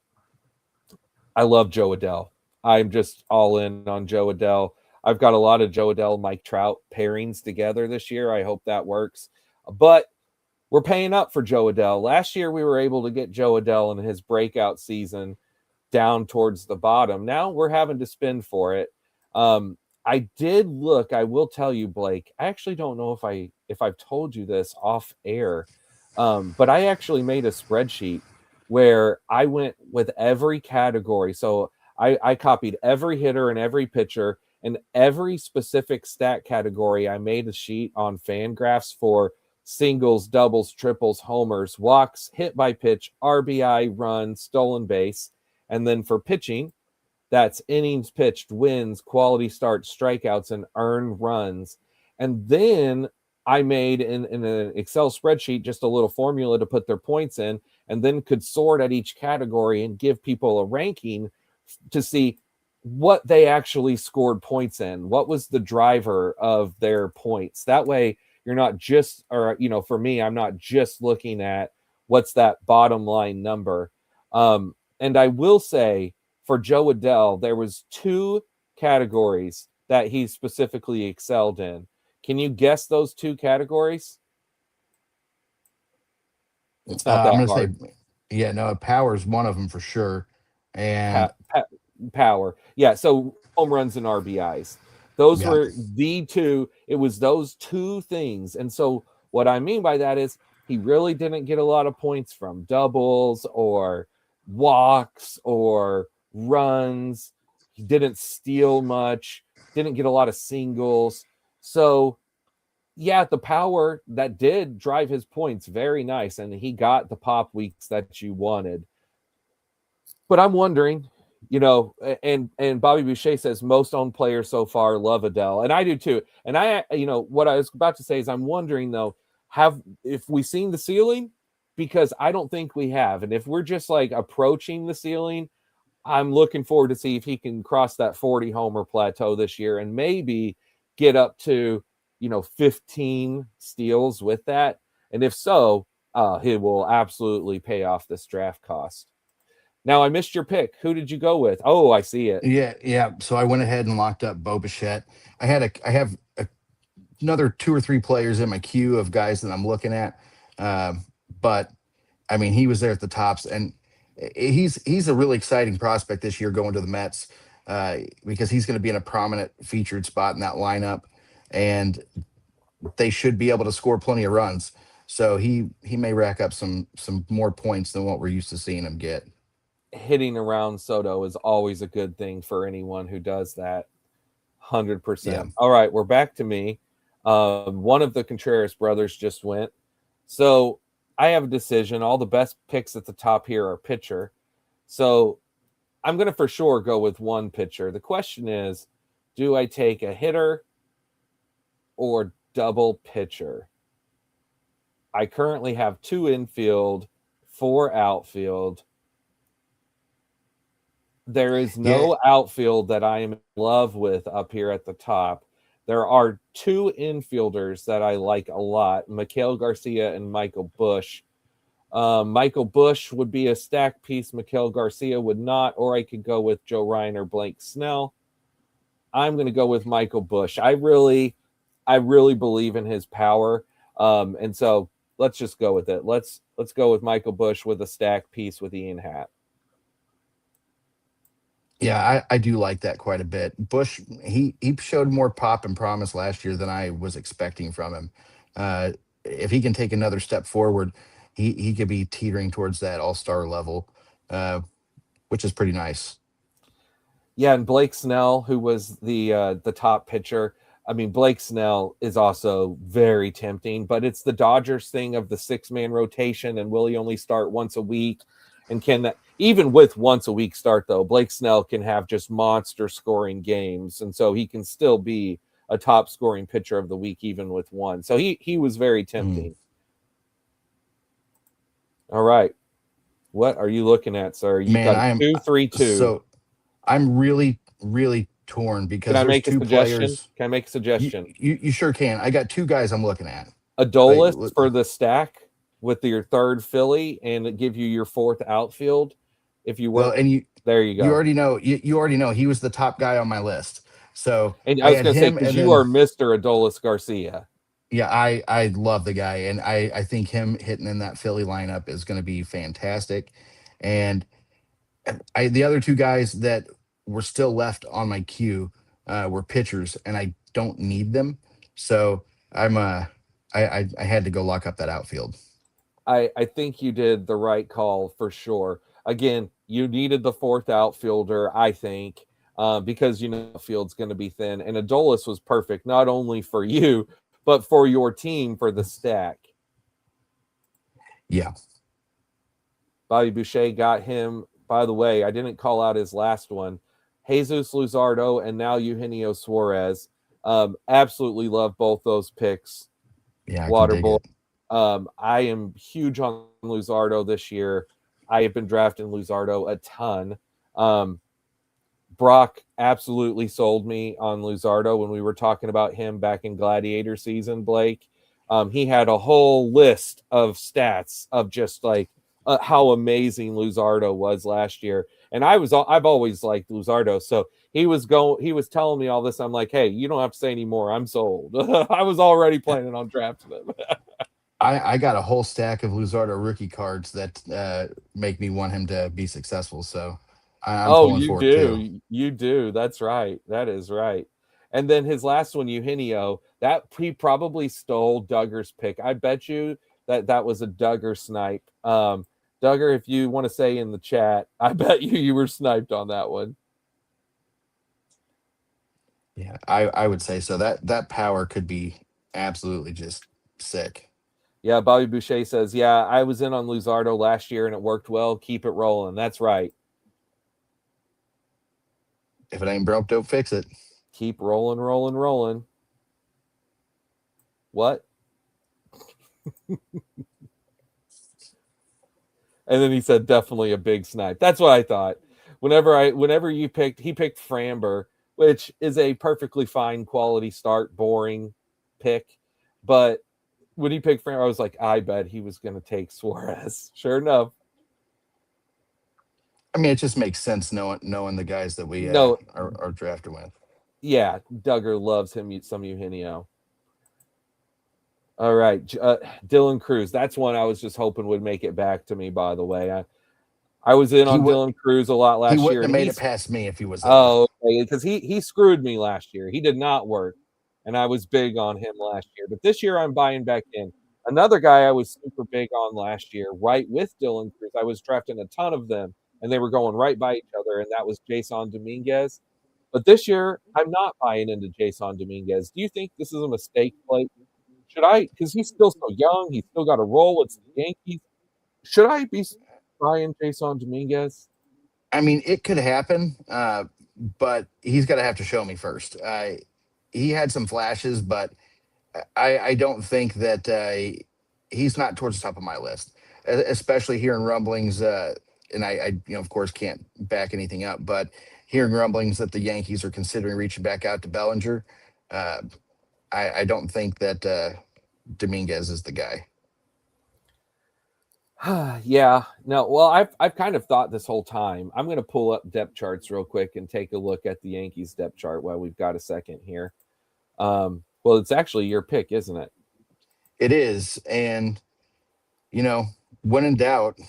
Speaker 1: I love Joe Adell. I'm just all in on Joe Adell. I've got a lot of Joe Adell, Mike Trout pairings together this year. I hope that works. But we're paying up for Joe Adell. Last year, we were able to get Joe Adell in his breakout season down towards the bottom. Now we're having to spend for it. Um, I did look. I will tell you, Blake. I actually don't know if I've told you this off air, but I actually made a spreadsheet where I went with every category. So I copied every hitter and every pitcher and every specific stat category. I made a sheet on Fangraphs for singles, doubles, triples, homers, walks, hit by pitch, RBI, run, stolen base. And then for pitching, that's innings pitched, wins, quality starts, strikeouts, and earned runs. And then I made in an Excel spreadsheet just a little formula to put their points in, and then could sort at each category and give people a ranking to see what they actually scored points in. What was the driver of their points? That way, you're not just, or, for me, I'm not just looking at what's that bottom line number. And I will say, for Joe Adell, there was 2 categories that he specifically excelled in. Can you guess those 2 categories? It's not
Speaker 2: I'm
Speaker 1: that
Speaker 2: going to say,
Speaker 1: hard.
Speaker 2: yeah, no, power is one of them for sure.
Speaker 1: Pa-
Speaker 2: And
Speaker 1: pa- Power. Yeah, so home runs and RBIs. Those
Speaker 2: yeah,
Speaker 1: were the 2. It was those 2 things. And so what I mean by that is he really didn't get a lot of points from doubles or walks or runs. He didn't steal much, didn't get a lot of singles. So yeah, the power that did drive his points very nice, and he got the pop weeks that you wanted. But I'm wondering, and Bobby Boucher says most owned players so far love Adele, and I do too. And what I was about to say is I'm wondering though, have if we seen the ceiling? Because I don't think we have, and if we're just like approaching the ceiling, I'm looking forward to see if he can cross that 40 homer plateau this year and maybe get up to 15 steals with that. And if so, he will absolutely pay off this draft cost. Now I missed your pick. Who did you go with? Oh, I see it.
Speaker 2: yeah. So I went ahead and locked up Bo Bichette. I have another two or three players in my queue of guys that I'm looking at. Um, but I mean, he was there at the tops, and he's a really exciting prospect this year going to the Mets, because he's going to be in a prominent featured spot in that lineup, and they should be able to score plenty of runs. So he may rack up some more points than what we're used to seeing him get.
Speaker 1: Hitting around Soto is always a good thing for anyone who does that.
Speaker 2: Yeah,
Speaker 1: 100%. All right, we're back to me. One of the Contreras brothers just went. So I have a decision. All the best picks at the top here are pitcher. So I'm going to for sure go with one pitcher. The question is, do I take a hitter or double pitcher? I currently have two infield, four outfield. There is
Speaker 2: yeah,
Speaker 1: no outfield that I am in love with up here at the top. There are two infielders that I like a lot, Mikhail Garcia and Michael Bush. Michael Bush would be a stack piece. Mikhail Garcia would not, or I could go with Joe Ryan or Blake Snell. I'm going to go with Michael Bush. I really believe in his power, and so let's just go with it. Let's go with Michael Bush with a stack piece with Ian Happ.
Speaker 2: yeah. I do like that quite a bit. Bush, he showed more pop and promise last year than I was expecting from him. If he can take another step forward, he could be teetering towards that all-star level, uh, which is pretty nice.
Speaker 1: Yeah, and Blake Snell, who was the top pitcher. I mean, Blake Snell is also very tempting, but it's the Dodgers thing of the 6-man rotation, and will he only start once a week? And can that even with once a week start though, Blake Snell can have just monster scoring games, and so he can still be a top scoring pitcher of the week even with one. So he was very
Speaker 2: Mm.
Speaker 1: tempting. All right, what are you looking at, sir? You've
Speaker 2: Man,
Speaker 1: got a
Speaker 2: I am
Speaker 1: 2-3-2.
Speaker 2: so I'm really torn
Speaker 1: Can
Speaker 2: because
Speaker 1: I
Speaker 2: there's
Speaker 1: make a
Speaker 2: two
Speaker 1: suggestion?
Speaker 2: players.
Speaker 1: Can I make a suggestion?
Speaker 2: You sure can. I got two guys I'm looking at. Like,
Speaker 1: Adolis for the stack with your third Philly and give you your fourth outfield. If you
Speaker 2: well,
Speaker 1: weren't,
Speaker 2: and
Speaker 1: there you
Speaker 2: you
Speaker 1: go.
Speaker 2: already know you already know he was the top guy on my list. So
Speaker 1: And I
Speaker 2: I
Speaker 1: was
Speaker 2: had
Speaker 1: going to say,
Speaker 2: him,
Speaker 1: because
Speaker 2: and
Speaker 1: you
Speaker 2: then
Speaker 1: are Mr. Adolis Garcia.
Speaker 2: yeah, I love the guy, and I think him hitting in that Philly lineup is going to be fantastic. And I the other two guys that were still left on my queue were pitchers, and I don't need them. So I'm I had to go lock up that outfield.
Speaker 1: I think you did the right call for sure. Again, you needed the fourth outfielder, I think, because you know the field's going to be thin. And Adolis was perfect, not only for you, but for your team for the stack.
Speaker 2: Yeah,
Speaker 1: Bobby Boucher got him. By the way, I didn't call out his last one. Jesus Luzardo and now Eugenio Suarez. Absolutely love both those picks.
Speaker 2: yeah, I can dig
Speaker 1: Waterboy.
Speaker 2: it.
Speaker 1: I am huge on Luzardo this year. I have been drafting Luzardo a ton. Um, Brock absolutely sold me on Luzardo when we were talking about him back in Gladiator season, Blake. He had a whole list of stats of just like how amazing Luzardo was last year. And I've always liked Luzardo. So he was telling me all this. I'm like, hey, you don't have to say anymore. I'm sold. I was already planning on drafting him.
Speaker 2: I got a whole stack of Luzardo rookie cards that make me want him to be successful. So I'm
Speaker 1: Oh,
Speaker 2: pulling
Speaker 1: you
Speaker 2: for it too.
Speaker 1: do. You do. That's right. That is right. And then his last one, Eugenio, that he probably stole Duggar's pick. I bet you that that was a Duggar snipe. Duggar, if you want to say in the chat, I bet you were sniped on that one.
Speaker 2: Yeah, I would say so. That power could be absolutely just sick.
Speaker 1: Yeah, Bobby Boucher says, yeah, I was in on Luzardo last year and it worked well. Keep it rolling. That's right.
Speaker 2: If it ain't broke, don't fix it.
Speaker 1: Keep rolling, rolling, rolling. What? And then he said, definitely a big snipe. That's what I thought. Whenever you picked, he picked Framber, which is a perfectly fine quality start, boring pick. But when he picked Framber, I was like, I bet he was going to take Suarez. Sure enough.
Speaker 2: I mean, it just makes sense knowing the guys that we
Speaker 1: No,
Speaker 2: are drafted with.
Speaker 1: yeah, Duggar loves him some Eugenio. All right, Dylan Cruz. That's one I was just hoping would make it back to me. By the way, I was in
Speaker 2: He
Speaker 1: on
Speaker 2: would
Speaker 1: Dylan Cruz a lot
Speaker 2: he
Speaker 1: last
Speaker 2: wouldn't
Speaker 1: year,
Speaker 2: have
Speaker 1: and
Speaker 2: made it
Speaker 1: he's
Speaker 2: past me if he was there.
Speaker 1: oh, okay, because he screwed me last year. He did not work, and I was big on him last year. But this year, I'm buying back in. Another guy I was super big on last year, right with Dylan Cruz. I was drafting a ton of them, and they were going right by each other, and that was Jason Dominguez. But this year, I'm not buying into Jason Dominguez. Do you think this is a mistake, Blake? Should I? Because he's still so young. He's still got a role. It's the Yankees. Should I be buying Jason Dominguez?
Speaker 2: I mean, it could happen, but he's got to have to show me first. He had some flashes, but I don't think that he's not towards the top of my list, especially hearing rumblings. And of course, can't back anything up, but hearing rumblings that the Yankees are considering reaching back out to Bellinger, uh, I don't think that Dominguez is the guy.
Speaker 1: Yeah. No. Well, I've kind of thought this whole time. I'm going to pull up depth charts real quick and take a look at the Yankees depth chart while we've got a second here. Well, it's actually your pick, isn't it?
Speaker 2: It is, and when in doubt,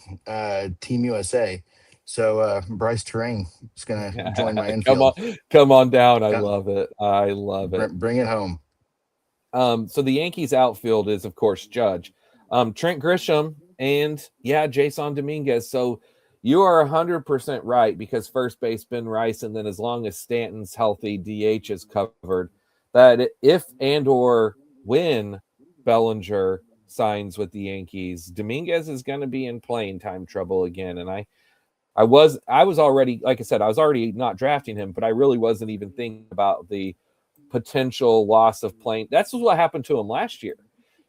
Speaker 2: Team USA. So Bryce Terrain is going to join my infield.
Speaker 1: Come on down. I
Speaker 2: Come,
Speaker 1: love it. I love it.
Speaker 2: bring it home.
Speaker 1: So the Yankees outfield is, of course, Judge, Trent Grisham, and yeah, Jason Dominguez. So you are 100% right because first base Ben Rice, and then as long as Stanton's healthy, DH is covered. That if and or when Bellinger signs with the Yankees, Dominguez is going to be in playing time trouble again. And I was already, like I said, I was already not drafting him, but I really wasn't even thinking about the potential loss of playing. That's what happened to him last year.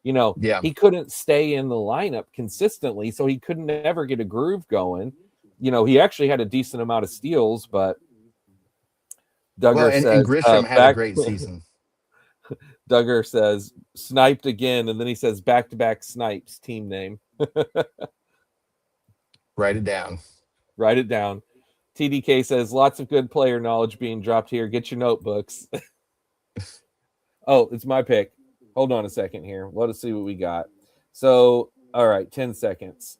Speaker 2: Yeah.
Speaker 1: He couldn't stay in the lineup consistently, so he couldn't ever get a groove going. He actually had a decent amount of steals, but Duggar
Speaker 2: And
Speaker 1: says
Speaker 2: Grisham had a great season.
Speaker 1: Duggar says sniped again, and then he says back-to-back snipes team name.
Speaker 2: Write it down.
Speaker 1: Write it down. TDK says lots of good player knowledge being dropped here. Get your notebooks. Oh, it's my pick. Hold on a second here. Let us see what we got. So, all right, 10 seconds.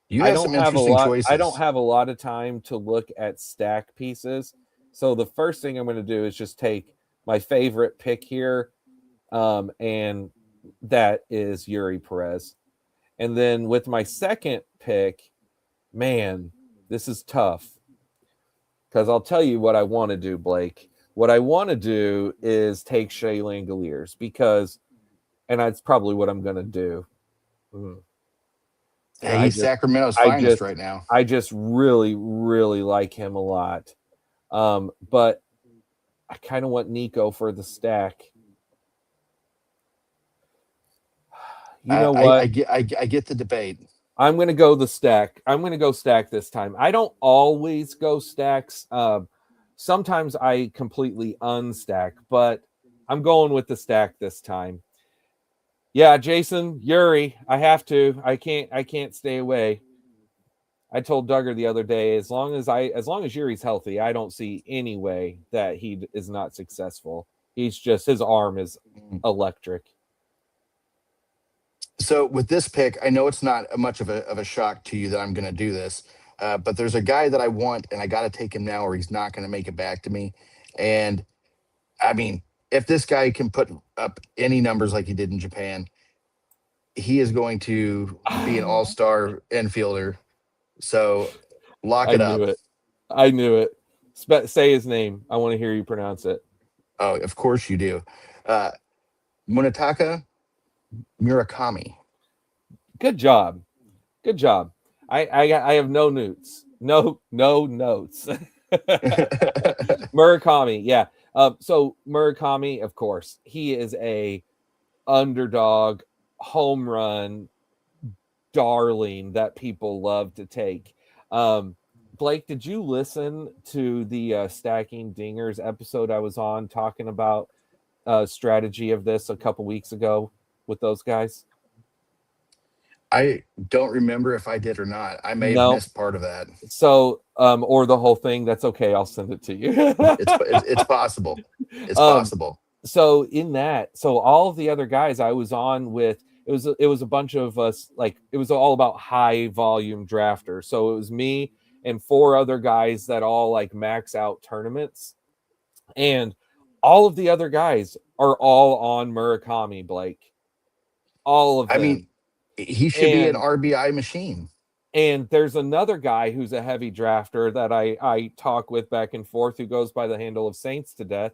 Speaker 2: You have some interesting choices.
Speaker 1: I don't have a lot of time to look at stack pieces. So the first thing I'm going to do is just take my favorite pick here, and that is Yuri Perez. And then with my second pick, man, this is tough because I'll tell you what I want to do, Blake. What I want to do is take Shea Langoliers and that's probably what I'm going to do.
Speaker 2: Hey, he's Sacramento's finest right now.
Speaker 1: I just really, really like him a lot. But I kind of want Nico for the stack. You know what?
Speaker 2: I get the debate.
Speaker 1: I'm going to go the stack. I'm going to go stack this time. I don't always go stacks. Sometimes I completely unstack, but I'm going with the stack this time. Yeah, Jason, Yuri, I have to. I can't stay away. I told Duggar the other day, as long as Yuri's healthy, I don't see any way that he is not successful. His arm is electric.
Speaker 2: So with this pick, I know it's not much of a shock to you that I'm going to do this, but there's a guy that I want, and I got to take him now, or he's not going to make it back to me. And I mean, if this guy can put up any numbers like he did in Japan, he is going to be an all-star infielder. So lock it up.
Speaker 1: I knew it. Say his name. I want to hear you pronounce it.
Speaker 2: Oh, of course you do. Munetaka Murakami.
Speaker 1: Good job. I have no notes. No notes. Murakami, yeah. So Murakami, of course, he is a underdog home run darling that people love to take. Blake, did you listen to the Stacking Dingers episode I was on talking about strategy of this a couple weeks ago with those guys?
Speaker 2: I don't remember if I did or not. I may have missed part of that.
Speaker 1: So, or the whole thing. That's okay. I'll send it to you.
Speaker 2: It's possible. It's possible.
Speaker 1: So in that, so all of the other guys I was on with, it was a bunch of us, like it was all about high volume drafters. So it was me and four other guys that all like max out tournaments, and all of the other guys are all on Murakami, Blake. All of
Speaker 2: I mean,
Speaker 1: them.
Speaker 2: he should be an
Speaker 1: And
Speaker 2: RBI machine.
Speaker 1: there's another guy who's a heavy drafter that I talk with back and forth who goes by the handle of Saints to Death,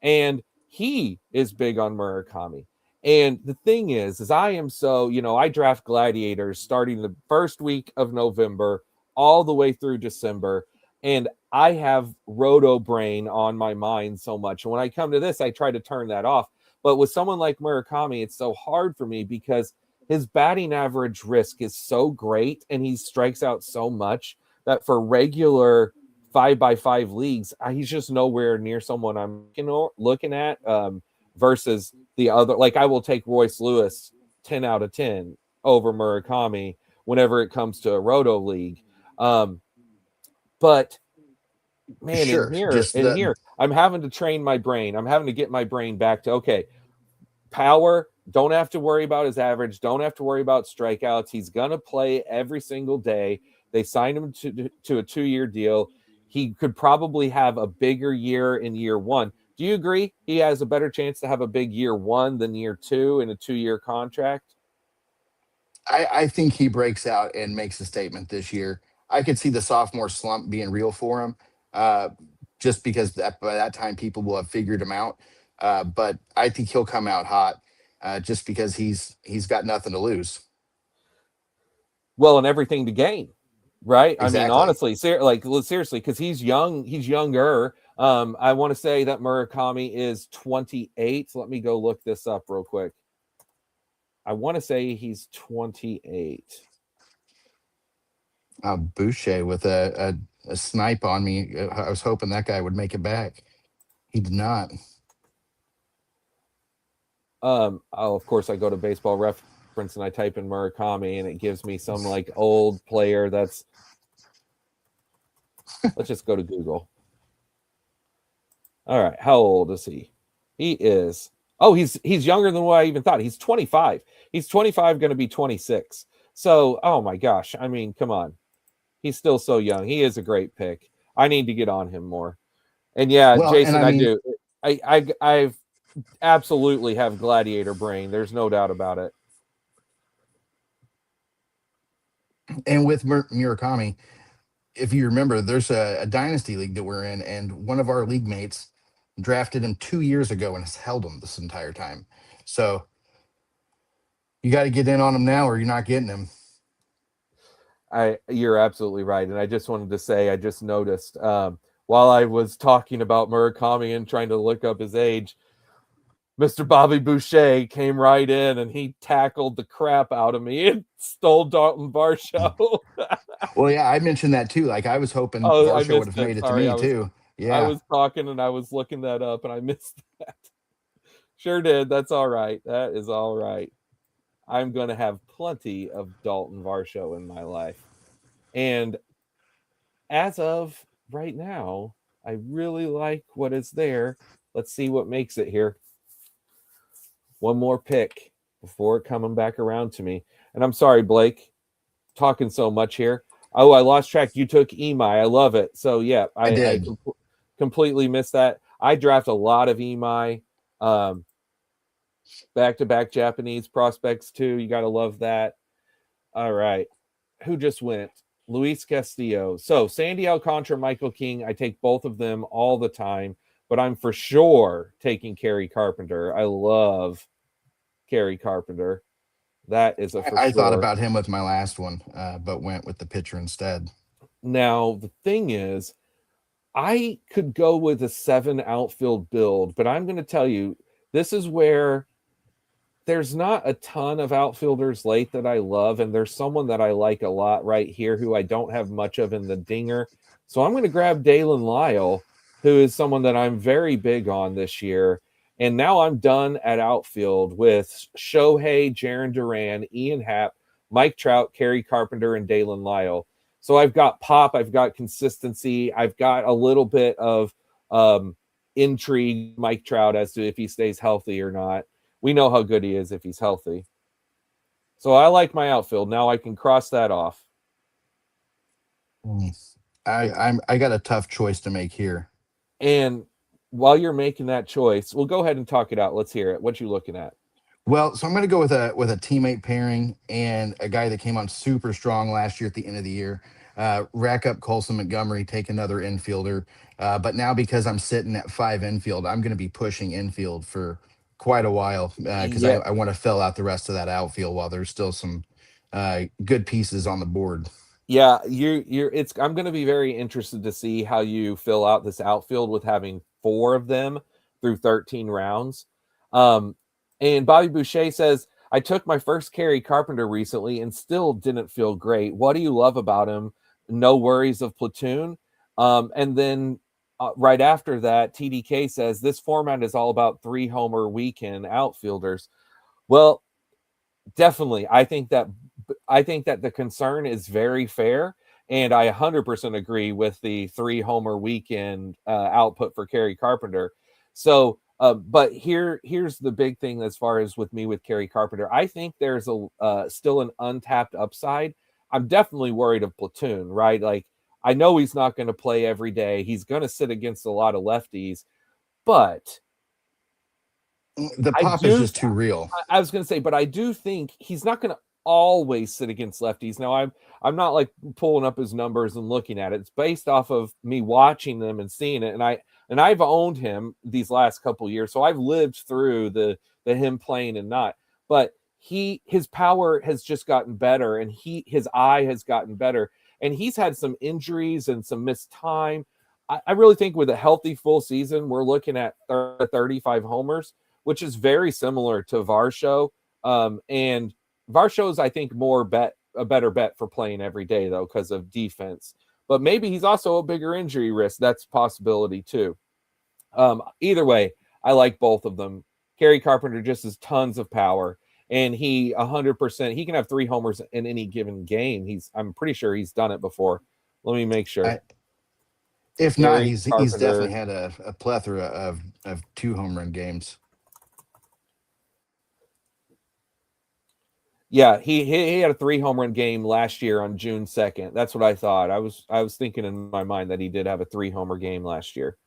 Speaker 1: and he is big on Murakami. And the thing is I am so, I draft gladiators starting the first week of November all the way through December. And I have roto brain on my mind so much. And when I come to this, I try to turn that off. But with someone like Murakami, it's so hard for me because his batting average risk is so great and he strikes out so much that for regular 5x5 leagues, he's just nowhere near someone I'm looking at, versus the other. Like I will take Royce Lewis 10 out of 10 over Murakami whenever it comes to a roto league. Um, but man, in
Speaker 2: Sure,
Speaker 1: here,
Speaker 2: just the
Speaker 1: I'm having to train my brain. I'm having to get my brain back to, okay, power, don't have to worry about his average, don't have to worry about strikeouts. He's going to play every single day. They signed him to a 2-year deal. He could probably have a bigger year in year one. Do you agree he has a better chance to have a big year one than year two in a 2-year contract?
Speaker 2: I think he breaks out and makes a statement this year. I could see the sophomore slump being real for him, uh, just because by that time people will have figured him out. But I think he'll come out hot, just because he's got nothing to lose.
Speaker 1: Well, and everything to gain, right? I mean,
Speaker 2: Exactly.
Speaker 1: honestly, seriously, because he's young, he's younger. I want to say that Murakami is 28. Let me go look this up real quick. I want to say he's 28.
Speaker 2: Boucher with a snipe on me. I was hoping that guy would make it back. He did not.
Speaker 1: Oh, of course, I go to Baseball Reference and I type in Murakami, and it gives me some like old player that's. Let's just go to Google. All right, how old is he? He is. Oh, he's younger than what I even thought. He's 25. He's 25, going to be 26. So, oh my gosh, I mean, come on. He's still so young. He is a great pick. I need to get on him more. And yeah,
Speaker 2: Well, and
Speaker 1: Jason,
Speaker 2: I
Speaker 1: I
Speaker 2: mean,
Speaker 1: do. I've absolutely have gladiator brain. There's no doubt about it.
Speaker 2: and with Murakami, if you remember, there's a dynasty league that we're in, and one of our league mates drafted him 2 years ago and has held him this entire time. So you got to get in on him now, or you're not getting him.
Speaker 1: You're absolutely right. And I just wanted to say, I just noticed, while I was talking about Murakami and trying to look up his age, Mr. Bobby Boucher came right in and he tackled the crap out of me and stole Dalton Varsho.
Speaker 2: Well, yeah, I mentioned that too. Like I was hoping
Speaker 1: Oh, I
Speaker 2: Varsho would
Speaker 1: missed
Speaker 2: have
Speaker 1: it.
Speaker 2: made it to
Speaker 1: Sorry,
Speaker 2: me
Speaker 1: I was
Speaker 2: too.
Speaker 1: I
Speaker 2: Yeah.
Speaker 1: was talking and I was looking that up and I missed that. Sure did. That's all right. That is all right. I'm going to have plenty of Dalton Varsho in my life. And as of right now, I really like what is there. Let's see what makes it here. One more pick before it coming back around to me. And I'm sorry, Blake, talking so much here. Oh, I lost track. You took Emai. I love it. So yeah,
Speaker 2: I
Speaker 1: I
Speaker 2: did.
Speaker 1: completely missed that. I draft a lot of Emai, um, back-to-back Japanese prospects too. You got to love that. All right, who just went? Luis Castillo. So Sandy Alcantara, Michael King. I take both of them all the time, but I'm for sure taking Kerry Carpenter. I love Kerry Carpenter. That is a for
Speaker 2: I thought
Speaker 1: sure.
Speaker 2: about him with my last one, but went with the pitcher instead.
Speaker 1: Now, the thing is, I could go with a 7 outfield build, but I'm going to tell you, this is where there's not a ton of outfielders late that I love, and there's someone that I like a lot right here who I don't have much of in the dinger. So I'm going to grab Dalen Lyle, who is someone that I'm very big on this year. And now I'm done at outfield with Shohei, Jaron Duran, Ian Happ, Mike Trout, Kerry Carpenter, and Dalen Lyle. So I've got pop, I've got consistency, I've got a little bit of um, intrigue Mike Trout as to if he stays healthy or not. We know how good he is if he's healthy. So I like my outfield. Now I can cross that off.
Speaker 2: Mm. I got a tough choice to make here.
Speaker 1: And while you're making that choice, we'll go ahead and talk it out. Let's hear it. What you looking at?
Speaker 2: Well, so I'm going to go with a teammate pairing and a guy that came on super strong last year at the end of the year. Rack up Colson Montgomery, take another infielder. But now because I'm sitting at 5 infield, I'm going to be pushing infield for quite a while because
Speaker 1: Yeah,
Speaker 2: I want to fill out the rest of that outfield while there's still some good pieces on the board.
Speaker 1: yeah, you're it's I'm going to be very interested to see how you fill out this outfield with having 4 of them through 13 rounds. Um and Bobby Boucher says, "I took my first Kerry Carpenter recently and still didn't feel great. What do you love about him? No worries of platoon." And then right after that, TDK says, "This format is all about 3 homer weekend outfielders." Well, definitely. I think that the concern is very fair, and I 100% agree with the 3 homer weekend output for Kerry Carpenter. So, but here's the big thing as far as with me with Kerry Carpenter. I think there's a still an untapped upside. I'm definitely worried of platoon, right? Like I know he's not going to play every day. He's going to sit against a lot of lefties, but
Speaker 2: The
Speaker 1: I
Speaker 2: pop is
Speaker 1: do
Speaker 2: just too real.
Speaker 1: I was going to say, but I do think he's not going to always sit against lefties. Now, I'm not like pulling up his numbers and looking at it. It's based off of me watching them and seeing it, and I've owned him these last couple years, so I've lived through the him playing and not. But his power has just gotten better, and his eye has gotten better, and he's had some injuries and some missed time. I really think with a healthy full season, we're looking at 35 homers, which is very similar to Varsho. And Varsho is, I think, a better bet for playing every day, though, because of defense. But maybe he's also a bigger injury risk. That's a possibility, too. Either way, I like both of them. Kerry Carpenter just has tons of power, and he 100%, he can have 3 homers in any given game. I'm pretty sure he's done it before. Let me make sure.
Speaker 2: I, if not,
Speaker 1: Kerry
Speaker 2: he's
Speaker 1: Carpenter.
Speaker 2: definitely had a plethora of 2 home run games.
Speaker 1: Yeah, he had a 3 home run game last year on June 2nd. That's what I thought. I was thinking in my mind that he did have a 3 homer game last year.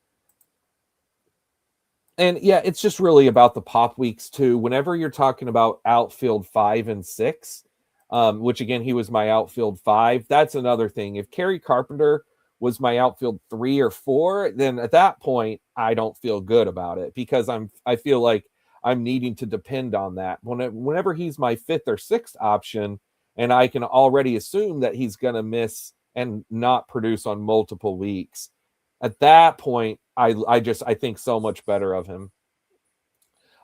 Speaker 1: And yeah, it's just really about the pop weeks too. Whenever you're talking about outfield 5 and 6, which again he was my outfield 5, that's another thing. If Kerry Carpenter was my outfield 3 or 4, then at that point I don't feel good about it because I feel like I'm needing to depend on that. Whenever he's my 5th or 6th option, and I can already assume that he's going to miss and not produce on multiple weeks, at that point I think so much better of him.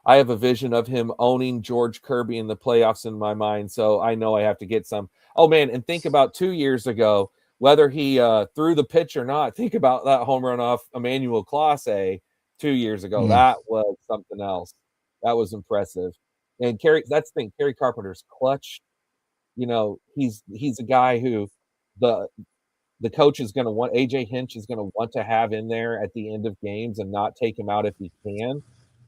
Speaker 1: I have a vision of him owning George Kirby in the playoffs in my mind, so I know I have to get some. Oh man, and think about 2 years ago, whether he threw the pitch or not. Think about that home run off Emmanuel Clase 2 years ago.
Speaker 2: Mm.
Speaker 1: That was something else. That was impressive. And that's the thing. Kerry Carpenter's clutch. He's a guy who the the coach is going to want AJ Hinch is going to want to have in there at the end of games and not take him out if he can.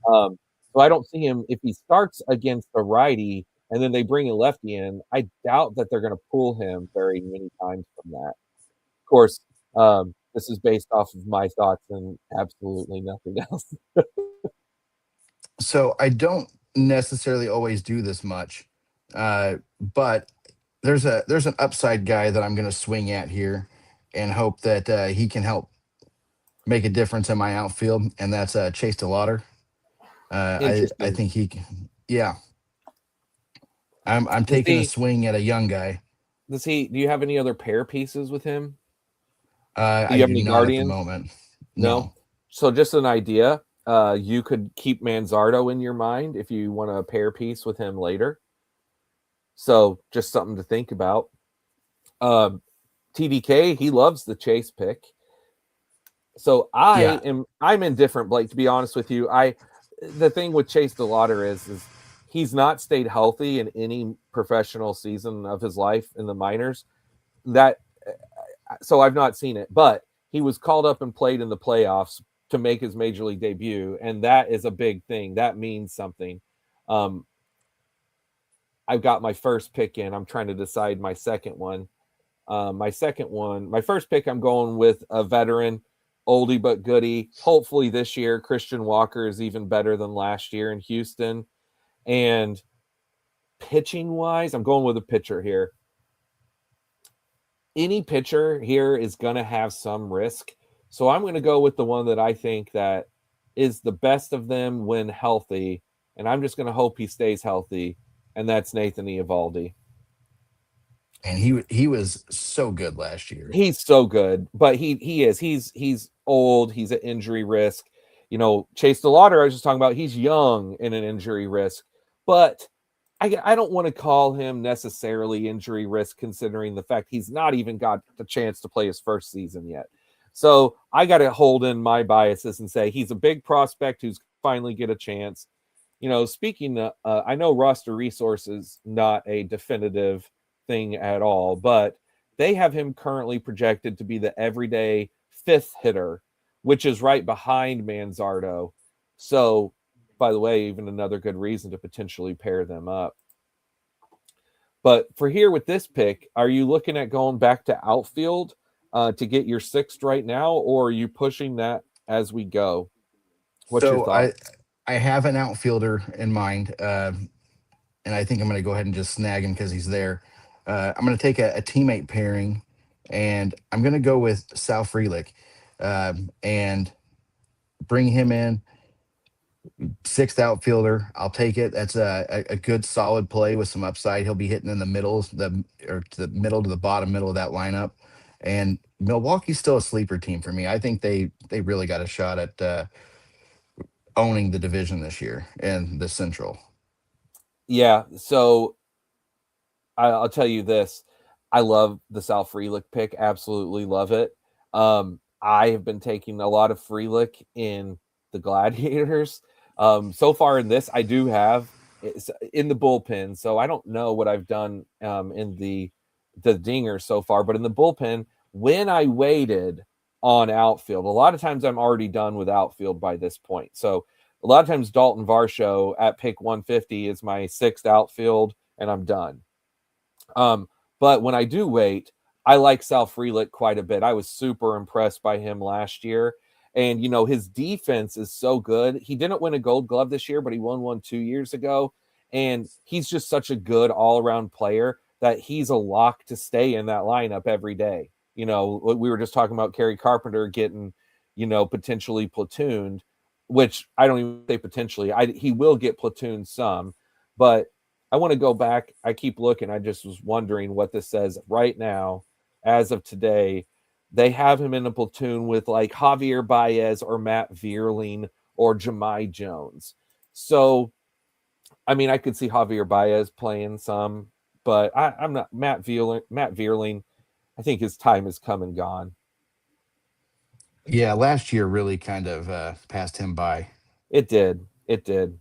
Speaker 1: Um, so I don't see him if he starts against a righty and then they bring a lefty in. I doubt that they're going to pull him very many times from that. Of course, this is based off of my thoughts and absolutely nothing else.
Speaker 2: So I don't necessarily always do this much, but there's an upside guy that I'm going to swing at here and hope that he can help make a difference in my outfield, and that's Chase DeLauter. I
Speaker 1: Interesting.
Speaker 2: think yeah. I'm
Speaker 1: Does
Speaker 2: taking a
Speaker 1: he?
Speaker 2: swing at a young guy.
Speaker 1: Does he? Do you have any other pair pieces with him? Do
Speaker 2: I
Speaker 1: you have
Speaker 2: do
Speaker 1: any
Speaker 2: not at the
Speaker 1: guardians?
Speaker 2: moment.
Speaker 1: No.
Speaker 2: No.
Speaker 1: So just an idea. You could keep Manzardo in your mind if you want a pair piece with him later. So just something to think about. Um, TDK, he loves the chase pick. So
Speaker 2: Yeah.
Speaker 1: I'm indifferent, Blake, to be honest with you. The thing with Chase DeLauter is he's not stayed healthy in any professional season of his life in the minors. That so I've not seen it, but he was called up and played in the playoffs to make his major league debut, and that is a big thing. That means something. Um, I've got my first pick in. I'm trying to decide my second one. My first pick, I'm going with a veteran, oldie but goodie. Hopefully this year, Christian Walker is even better than last year in Houston. And pitching wise, I'm going with a pitcher here. Any pitcher here is going to have some risk. So I'm going to go with the one that I think that is the best of them when healthy. And I'm just going to hope he stays healthy. And that's Nathan Eovaldi.
Speaker 2: And he was so good last year.
Speaker 1: He's so good, but he's old. He's at injury risk. Chase DeLauder, I was just talking about, he's young and an injury risk, but I don't want to call him necessarily injury risk considering the fact he's not even got the chance to play his first season yet. So I got to hold in my biases and say he's a big prospect who's finally get a chance. Speaking of, I know roster resources not a definitive thing at all, but they have him currently projected to be the everyday fifth hitter, which is right behind Manzardo. So, by the way, even another good reason to potentially pair them up. But for here with this pick, are you looking at going back to outfield to get your sixth right now, or are you pushing that as we go? What's your
Speaker 2: So
Speaker 1: thought?
Speaker 2: I have an outfielder in mind, and I think I'm going to go ahead and just snag him because he's there. I'm going to take a teammate pairing, and I'm going to go with Sal Frelick, and bring him in sixth outfielder. I'll take it. That's a good solid play with some upside. He'll be hitting in the middle, to the middle to the bottom middle of that lineup. And Milwaukee's still a sleeper team for me. I think they really got a shot at owning the division this year in the Central.
Speaker 1: Yeah, so I'll tell you this. I love the Sal Frelick pick. Absolutely love it. I have been taking a lot of Frelick in the Gladiators. So far in this, I do have it's in the bullpen. So I don't know what I've done in the dinger so far, but in the bullpen, when I waited on outfield, a lot of times I'm already done with outfield by this point. So a lot of times Dalton Varsho at pick 150 is my sixth outfield, and I'm done. But when I do wait, I like Sal Frelick quite a bit. I was super impressed by him last year. And, his defense is so good. He didn't win a gold glove this year, but he won one 2 years ago. And he's just such a good all around player that he's a lock to stay in that lineup every day. We were just talking about Kerry Carpenter getting, potentially platooned, which I don't even say potentially. He will get platooned some, but I want to go back. I keep looking. I just was wondering what this says right now. As of today, they have him in a platoon with like Javier Baez or Matt Vierling or Jahmai Jones. So, I mean, I could see Javier Baez playing some, but I'm not Matt Vierling. Matt Vierling, I think his time has come and gone.
Speaker 2: Yeah, last year really kind of passed him by.
Speaker 1: It did. It did.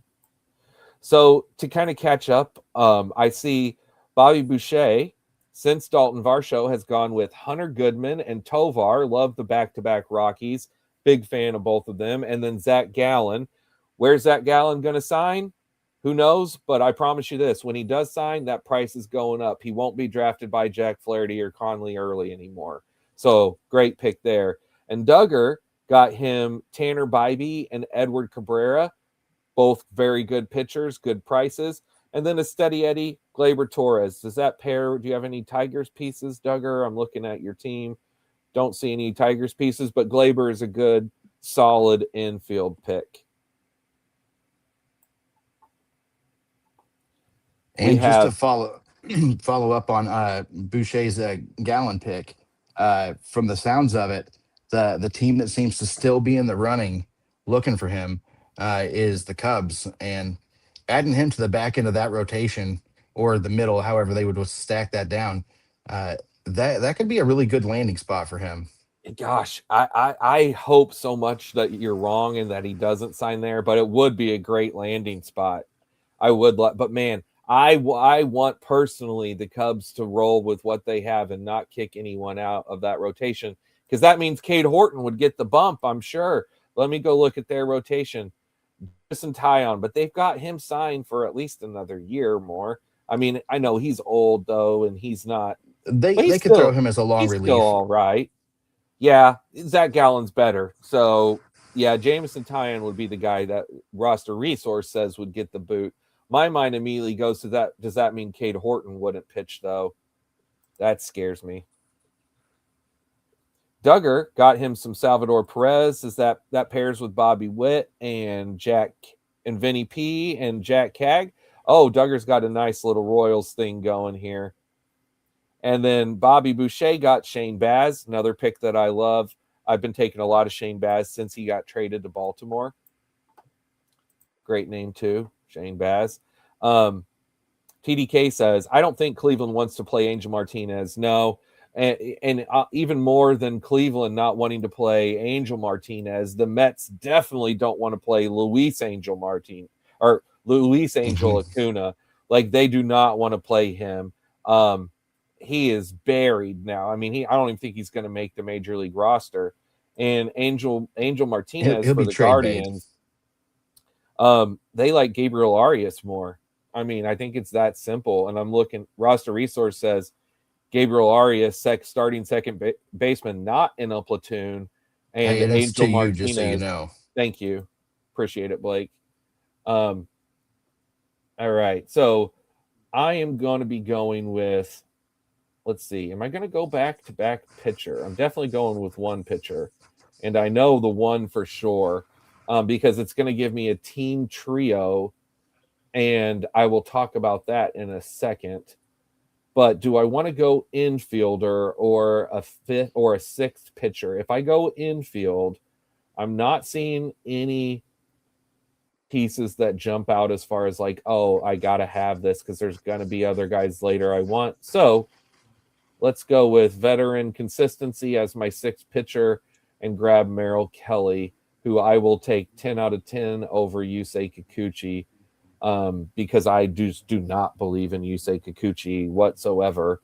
Speaker 1: So to kind of catch up, I see Bobby Boucher, since Dalton Varsho, has gone with Hunter Goodman and Tovar. Love the back-to-back Rockies. Big fan of both of them. And then Zach Gallen. Where's Zach Gallen going to sign? Who knows? But I promise you this, when he does sign, that price is going up. He won't be drafted by Jack Flaherty or Conley Early anymore. So great pick there. And Duggar got him Tanner Bybee and Edward Cabrera, both very good pitchers, good prices. And then a steady Eddie, Gleyber Torres. Does that pair? Do you have any Tigers pieces, Duggar? I'm looking at your team. Don't see any Tigers pieces, but Gleyber is a good, solid infield pick. We
Speaker 2: And just to
Speaker 1: have,
Speaker 2: follow up on Boucher's Gallon pick, from the sounds of it, the team that seems to still be in the running, looking for him, is the Cubs, and adding him to the back end of that rotation or the middle, however they would stack that down, uh, that could be a really good landing spot for him.
Speaker 1: gosh, I hope so much that you're wrong and that he doesn't sign there, but it would be a great landing spot. I would like, but man, I want personally the Cubs to roll with what they have and not kick anyone out of that rotation, because that means Cade Horton would get the bump, I'm sure. Let me go look at their rotation. Jameson Taillon, but they've got him signed for at least another year or more. I mean, I know he's old though, and he's not, but
Speaker 2: They could throw him as a long
Speaker 1: he's still
Speaker 2: relief.
Speaker 1: all right. Yeah, Zach Gallen's better. So yeah, Jameson Taillon would be the guy that roster resource says would get the boot. My mind immediately goes to that. Does that mean Cade Horton wouldn't pitch though? That scares me. Duggar got him some Salvador Perez. Is that pairs with Bobby Witt and Jack and Vinny P and Jack Cag? Oh, Duggar's got a nice little Royals thing going here. And then Bobby Boucher got Shane Baz, another pick that I love. I've been taking a lot of Shane Baz since he got traded to Baltimore. Great name too, Shane Baz. TDK says, I don't think Cleveland wants to play Angel Martinez. No. And even more than Cleveland not wanting to play Angel Martinez, the Mets definitely don't want to play Luis Angel Acuna. Like, they do not want to play him. He is buried now. I mean, I don't even think he's going to make the major league roster. And Angel Martinez
Speaker 2: He'll
Speaker 1: for
Speaker 2: be
Speaker 1: the
Speaker 2: trade bait.
Speaker 1: Guardians, they like Gabriel Arias more. I mean, I think it's that simple. And I'm looking, roster resource says Gabriel Arias, starting second baseman, not in a platoon, and
Speaker 2: Hey, and it's
Speaker 1: Angel
Speaker 2: to you, just so you
Speaker 1: Martinez.
Speaker 2: know.
Speaker 1: Thank you. Appreciate it, Blake. All right. So I am going to be going with, let's see, am I going to go back-to-back pitcher? I'm definitely going with one pitcher, and I know the one for sure because it's going to give me a team trio, and I will talk about that in a second. But do I want to go infielder or a fifth or a sixth pitcher? If I go infield, I'm not seeing any pieces that jump out as far as like, oh, I got to have this because there's going to be other guys later I want. So let's go with veteran consistency as my sixth pitcher and grab Merrill Kelly, who I will take 10 out of 10 over Yusei Kikuchi. Because I do not believe in Yusei Kikuchi whatsoever.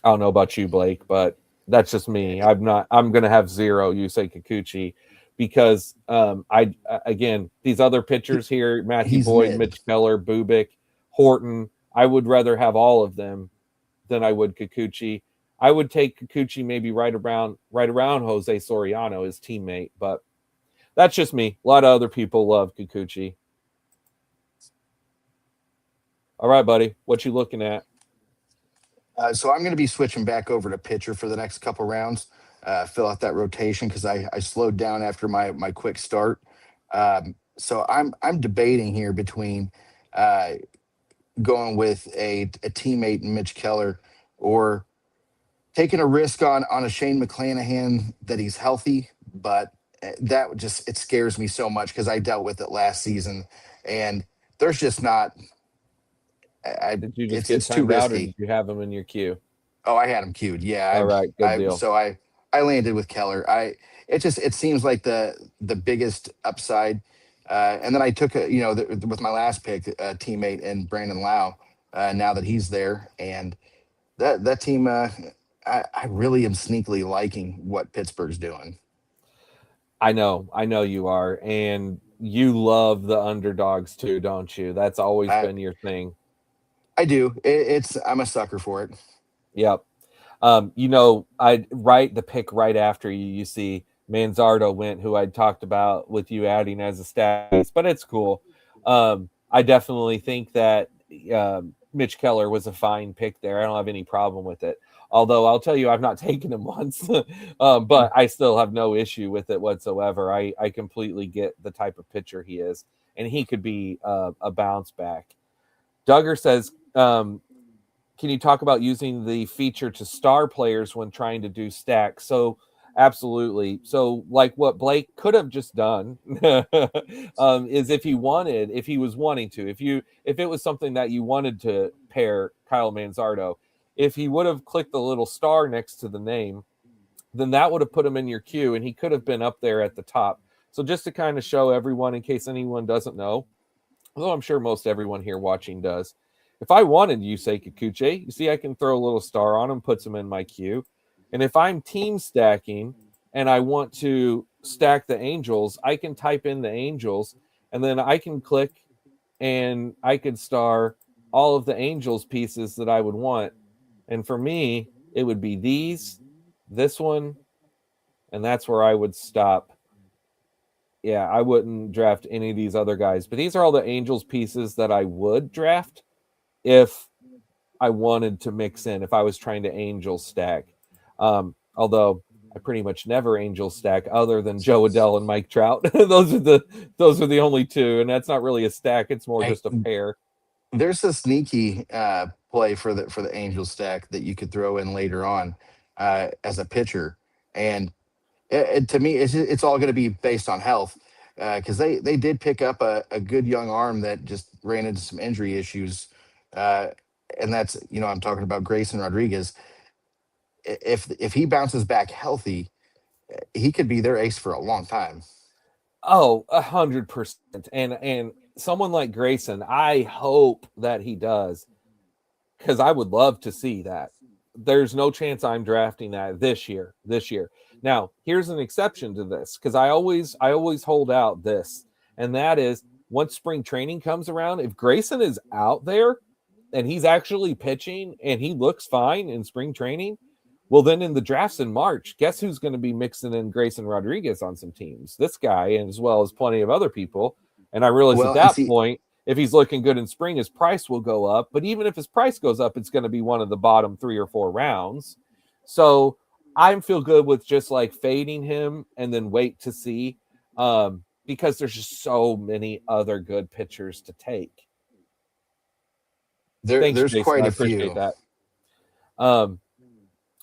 Speaker 1: I don't know about you, Blake, but that's just me. I'm going to have zero Yusei Kikuchi because again, these other pitchers here, Matthew
Speaker 2: He's
Speaker 1: Boyd,
Speaker 2: mid.
Speaker 1: Mitch Keller, Bubick, Horton, I would rather have all of them than I would Kikuchi. I would take Kikuchi maybe right around Jose Soriano, his teammate, but that's just me. A lot of other people love Kikuchi. All right, buddy. What you looking at?
Speaker 2: So I'm going to be switching back over to pitcher for the next couple rounds. Fill out that rotation because I slowed down after my quick start. So I'm debating here between going with a teammate in Mitch Keller or taking a risk on a Shane McClanahan that he's healthy, but that just it scares me so much because I dealt with it last season, and there's just not.
Speaker 1: Did you just get
Speaker 2: It's too
Speaker 1: timed out, or did
Speaker 2: risky.
Speaker 1: you have him in your queue?
Speaker 2: Oh, I had him queued. Yeah,
Speaker 1: All right, good deal.
Speaker 2: so I landed with Keller. It seems like the biggest upside. And then I took with my last pick teammate in Brandon Lau. Now that he's there, and that team, I really am sneakily liking what Pittsburgh's doing.
Speaker 1: I know you are, and you love the underdogs too, don't you? That's always
Speaker 2: I
Speaker 1: been your thing.
Speaker 2: I do. I'm a sucker for it.
Speaker 1: Yep. I right the pick right after you. You see Manzardo went, who I talked about with you adding as a stat piece, but it's cool. I definitely think that Mitch Keller was a fine pick there. I don't have any problem with it. Although I'll tell you, I've not taken him once, but I still have no issue with it whatsoever. I completely get the type of pitcher he is, and he could be a bounce back. Duggar says, can you talk about using the feature to star players when trying to do stacks? So absolutely. So like what Blake could have just done is if he was wanting to, if it was something that you wanted to pair Kyle Manzardo, if he would have clicked the little star next to the name, then that would have put him in your queue and he could have been up there at the top. So just to kind of show everyone in case anyone doesn't know, although I'm sure most everyone here watching does, if I wanted Yusei Kikuchi, you see I can throw a little star on him, puts him in my queue. And if I'm team stacking and I want to stack the Angels, I can type in the Angels and then I can click and I could star all of the Angels pieces that I would want. And for me, it would be these, this one, and that's where I would stop. Yeah, I wouldn't draft any of these other guys, but these are all the Angels pieces that I would draft if I wanted to mix in, if I was trying to Angel stack. Although I pretty much never Angel stack other than Joe Adell and Mike Trout. those are the only two, and that's not really a stack. It's more
Speaker 2: I,
Speaker 1: just a pair.
Speaker 2: there's a sneaky play for the Angel stack that you could throw in later on as a pitcher, and to me, it's all going to be based on health because they did pick up a good young arm that just ran into some injury issues, uh, and that's I'm talking about Grayson Rodriguez. If he bounces back healthy, he could be their ace for a long time.
Speaker 1: Oh, 100%. And someone like Grayson, I hope that he does because I would love to see that. There's no chance I'm drafting that this year. This year. Now, here's an exception to this because I always hold out this, and that is once spring training comes around, if Grayson is out there and he's actually pitching and he looks fine in spring training, well, then in the drafts in March, guess who's going to be mixing in Grayson Rodriguez on some teams? This guy, and as well as plenty of other people. And I realize at
Speaker 2: Well, and
Speaker 1: that
Speaker 2: see,
Speaker 1: point, if he's looking good in spring, his price will go up. But even if his price goes up, it's going to be one of the bottom 3 or 4 rounds. So I feel good with just like fading him and then wait to see because there's just so many other good pitchers to take. Thanks,
Speaker 2: there's
Speaker 1: Jason.
Speaker 2: quite
Speaker 1: I
Speaker 2: a
Speaker 1: appreciate
Speaker 2: few.
Speaker 1: that. Um,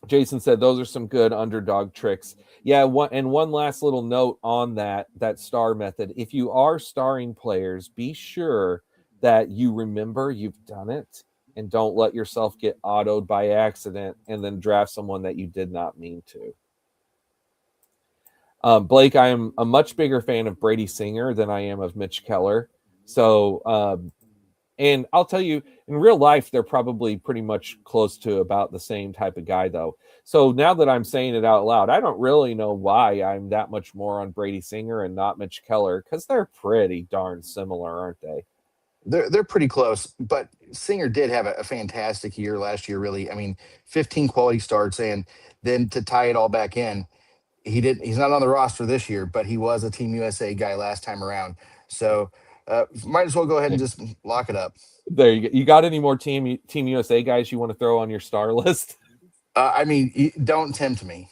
Speaker 1: Jason said those are some good underdog tricks. Yeah, one last little note on that star method. If you are starring players, be sure that you remember you've done it and don't let yourself get autoed by accident and then draft someone that you did not mean to. Blake, I am a much bigger fan of Brady Singer than I am of Mitch Keller. So and I'll tell you, in real life, they're probably pretty much close to about the same type of guy, though. So now that I'm saying it out loud, I don't really know why I'm that much more on Brady Singer and not Mitch Keller because they're pretty darn similar, aren't they?
Speaker 2: They're pretty close, but Singer did have a fantastic year last year. Really, I mean, 15 quality starts, and then to tie it all back in, he's not on the roster this year, but he was a Team USA guy last time around. So might as well go ahead and just lock it up.
Speaker 1: There you go. You got any more Team USA guys you want to throw on your star list?
Speaker 2: I mean, don't tempt me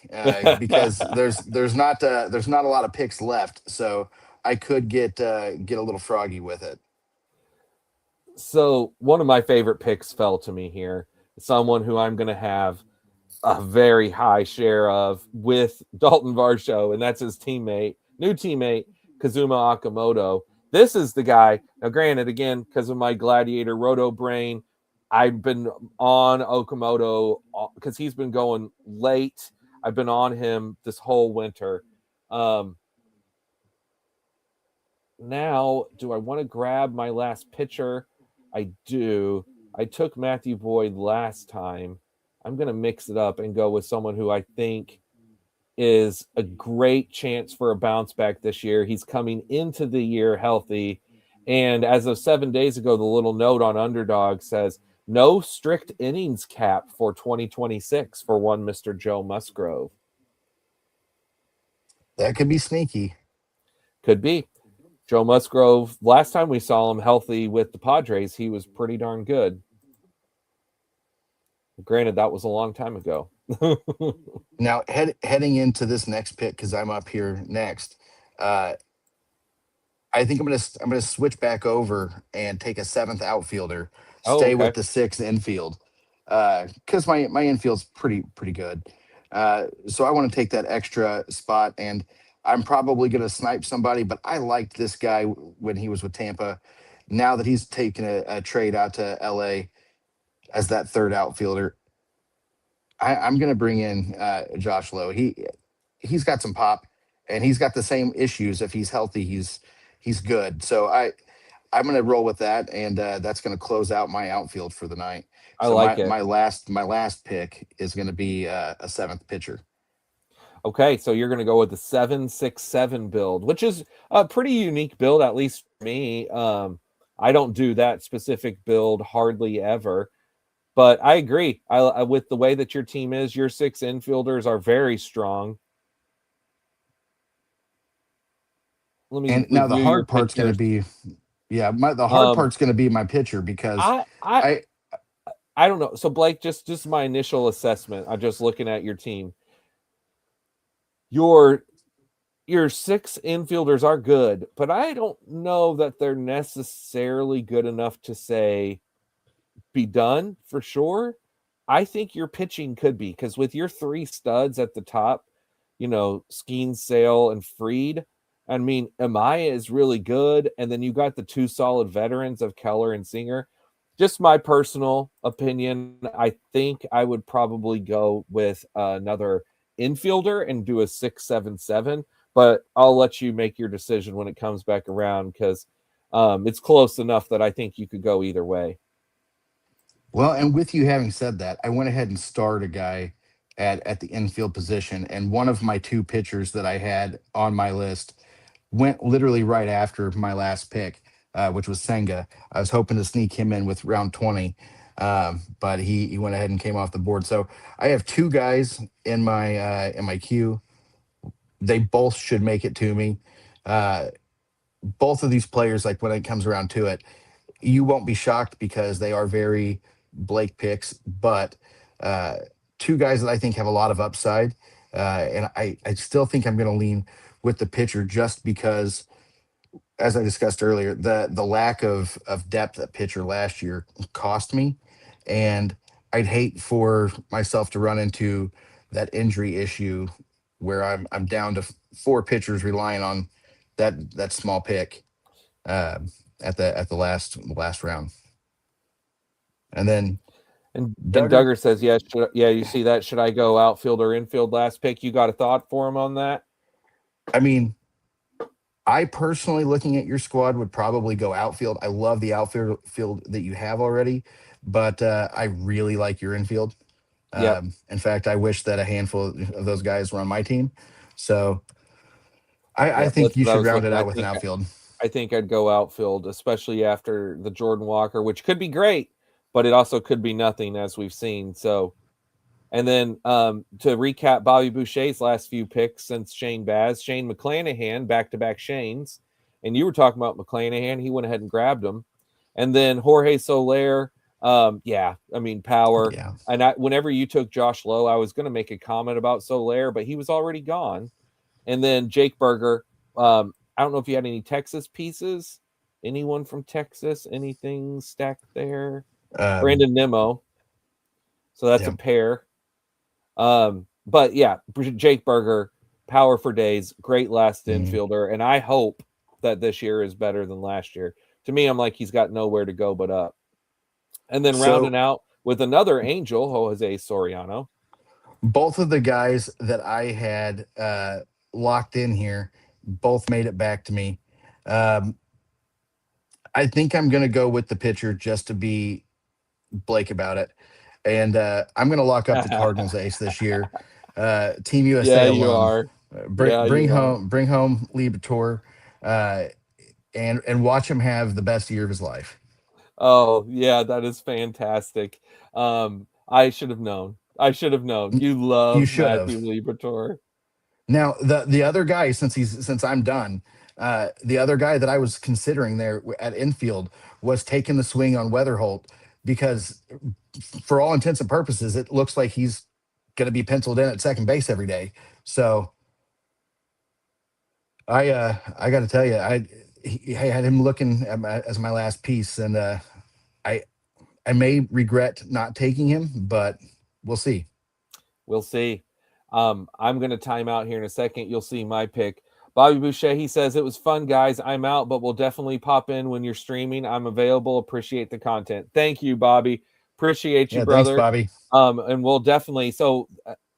Speaker 2: because there's not a lot of picks left, so I could get a little froggy with it.
Speaker 1: So one of my favorite picks fell to me here. Someone who I'm going to have a very high share of with Dalton Varsho, and that's his new teammate, Kazuma Akamoto. This is the guy. Now, granted, again, because of my Gladiator Roto brain, I've been on Okamoto because he's been going late. I've been on him this whole winter. Um, Now, do I want to grab my last pitcher? I do. I took Matthew Boyd last time. I'm going to mix it up and go with someone who I think is a great chance for a bounce back this year. He's coming into the year healthy. And as of 7 days ago, the little note on Underdog says no strict innings cap for 2026 for one Mr. Joe Musgrove.
Speaker 2: That could be sneaky.
Speaker 1: Could be. Joe Musgrove, last time we saw him healthy with the Padres, he was pretty darn good. Granted, that was a long time ago.
Speaker 2: Now, heading into this next pick, because I'm up here next, uh, I think I'm gonna switch back over and take a seventh outfielder,
Speaker 1: Oh,
Speaker 2: stay
Speaker 1: okay.
Speaker 2: with the sixth infield, because my infield's pretty good. So I want to take that extra spot, and I'm probably gonna snipe somebody. But I liked this guy when he was with Tampa. Now that he's taken a trade out to LA as that third outfielder, I'm going to bring in Josh Lowe. He's got some pop, and he's got the same issues. If he's healthy, he's good. So I'm going to roll with that, and that's going to close out my outfield for the night.
Speaker 1: I
Speaker 2: So
Speaker 1: like it.
Speaker 2: my last pick is going to be a seventh pitcher.
Speaker 1: Okay, so you're going to go with the 7-6-7 build, which is a pretty unique build, at least for me. I don't do that specific build hardly ever, but I agree. With the way that your team is, your 6 infielders are very strong. Let me
Speaker 2: And now the
Speaker 1: review your
Speaker 2: hard part's going to
Speaker 1: pitchers.
Speaker 2: be, yeah, the hard
Speaker 1: Um,
Speaker 2: part's going to be my pitcher because
Speaker 1: I I
Speaker 2: I
Speaker 1: I don't know. So Blake, just my initial assessment. I'm just looking at your team. Your your 6 infielders are good, but I don't know that they're necessarily good enough to say be done for sure. I think your pitching could be, because with your 3 studs at the top, Skeen, Sale, and Freed. I mean, Amaya is really good, and then you got the 2 solid veterans of Keller and Singer. Just my personal opinion, I think I would probably go with another infielder and do a 6-7-7. But I'll let you make your decision when it comes back around, because it's close enough that I think you could go either way.
Speaker 2: Well, and with you having said that, I went ahead and starred a guy at the infield position, and one of my 2 pitchers that I had on my list went literally right after my last pick, which was Senga. I was hoping to sneak him in with round 20, but he went ahead and came off the board. So I have 2 guys in my queue. They both should make it to me. Uh, Both of these players, like when it comes around to it, you won't be shocked because they are very Blake picks, but uh, 2 guys that I think have a lot of upside. And I still think I'm going to lean with the pitcher just because, as I discussed earlier, the lack of depth at pitcher last year cost me. And I'd hate for myself to run into that injury issue where I'm down to 4 pitchers relying on that small pick uh, at the last round. And then
Speaker 1: And
Speaker 2: Duggar,
Speaker 1: Duggar says, yeah, you see that? Should I go outfield or infield last pick? You got a thought for him on that?
Speaker 2: I mean, I personally, looking at your squad, would probably go outfield. I love the outfield field that you have already, but I really like your infield.
Speaker 1: Yep.
Speaker 2: In fact, I wish that a handful of those guys were on my team. So I
Speaker 1: Yep.
Speaker 2: think
Speaker 1: That's
Speaker 2: you
Speaker 1: what I
Speaker 2: should
Speaker 1: was
Speaker 2: round it
Speaker 1: looking.
Speaker 2: out with an outfield.
Speaker 1: I think I'd go outfield, especially after the Jordan Walker, which could be great, but it also could be nothing, as we've seen. So, and then to recap Bobby Boucher's last few picks since Shane Baz, Shane McClanahan, back-to-back Shanes. And you were talking about McClanahan. He went ahead and grabbed him. And then Jorge Soler, yeah, I mean, power.
Speaker 2: Yeah.
Speaker 1: And whenever you took Josh Lowe, I was going to make a comment about Soler, but he was already gone. And then Jake Berger. I don't know if you had any Texas pieces. Anyone from Texas? Anything stacked there?
Speaker 2: Um,
Speaker 1: Brandon Nimmo. So that's a
Speaker 2: yeah.
Speaker 1: pair. But yeah, Jake Berger, power for days, great last
Speaker 2: Mhm.
Speaker 1: infielder, and I hope that this year is better than last year. To me, I'm like he's got nowhere to go but up. And then rounding
Speaker 2: So
Speaker 1: out with another Angel, Jose Soriano.
Speaker 2: both of the guys that I had locked in here both made it back to me. Um, I think I'm going to go with the pitcher just to be Blake about it. And I'm going to lock up the Cardinals ace this year. Team
Speaker 1: Yeah,
Speaker 2: USA
Speaker 1: you
Speaker 2: alum.
Speaker 1: are. Yeah, you are.
Speaker 2: Bring home Liebertor, uh, and watch him have the best year of his life.
Speaker 1: Oh, yeah, that is fantastic. I should have known. I should have known. You
Speaker 2: You
Speaker 1: love
Speaker 2: should have.
Speaker 1: Matthew Libertor.
Speaker 2: Now the other guy, since I'm done, the other guy that I was considering there at infield was taking the swing on Weatherholt because, for all intents and purposes, it looks like he's going to be penciled in at second base every day. So I got to tell you, I had him looking at as my last piece, and I I may regret not taking him, but we'll see.
Speaker 1: We'll see. I'm going to time out here in a second. You'll see my pick. Bobby Boucher, he says, it was fun, guys. I'm out, but we'll definitely pop in when you're streaming. I'm available. Appreciate the content. Thank you, Bobby. Appreciate you,
Speaker 2: Yeah, thanks,
Speaker 1: brother.
Speaker 2: Bobby.
Speaker 1: And we'll definitely. So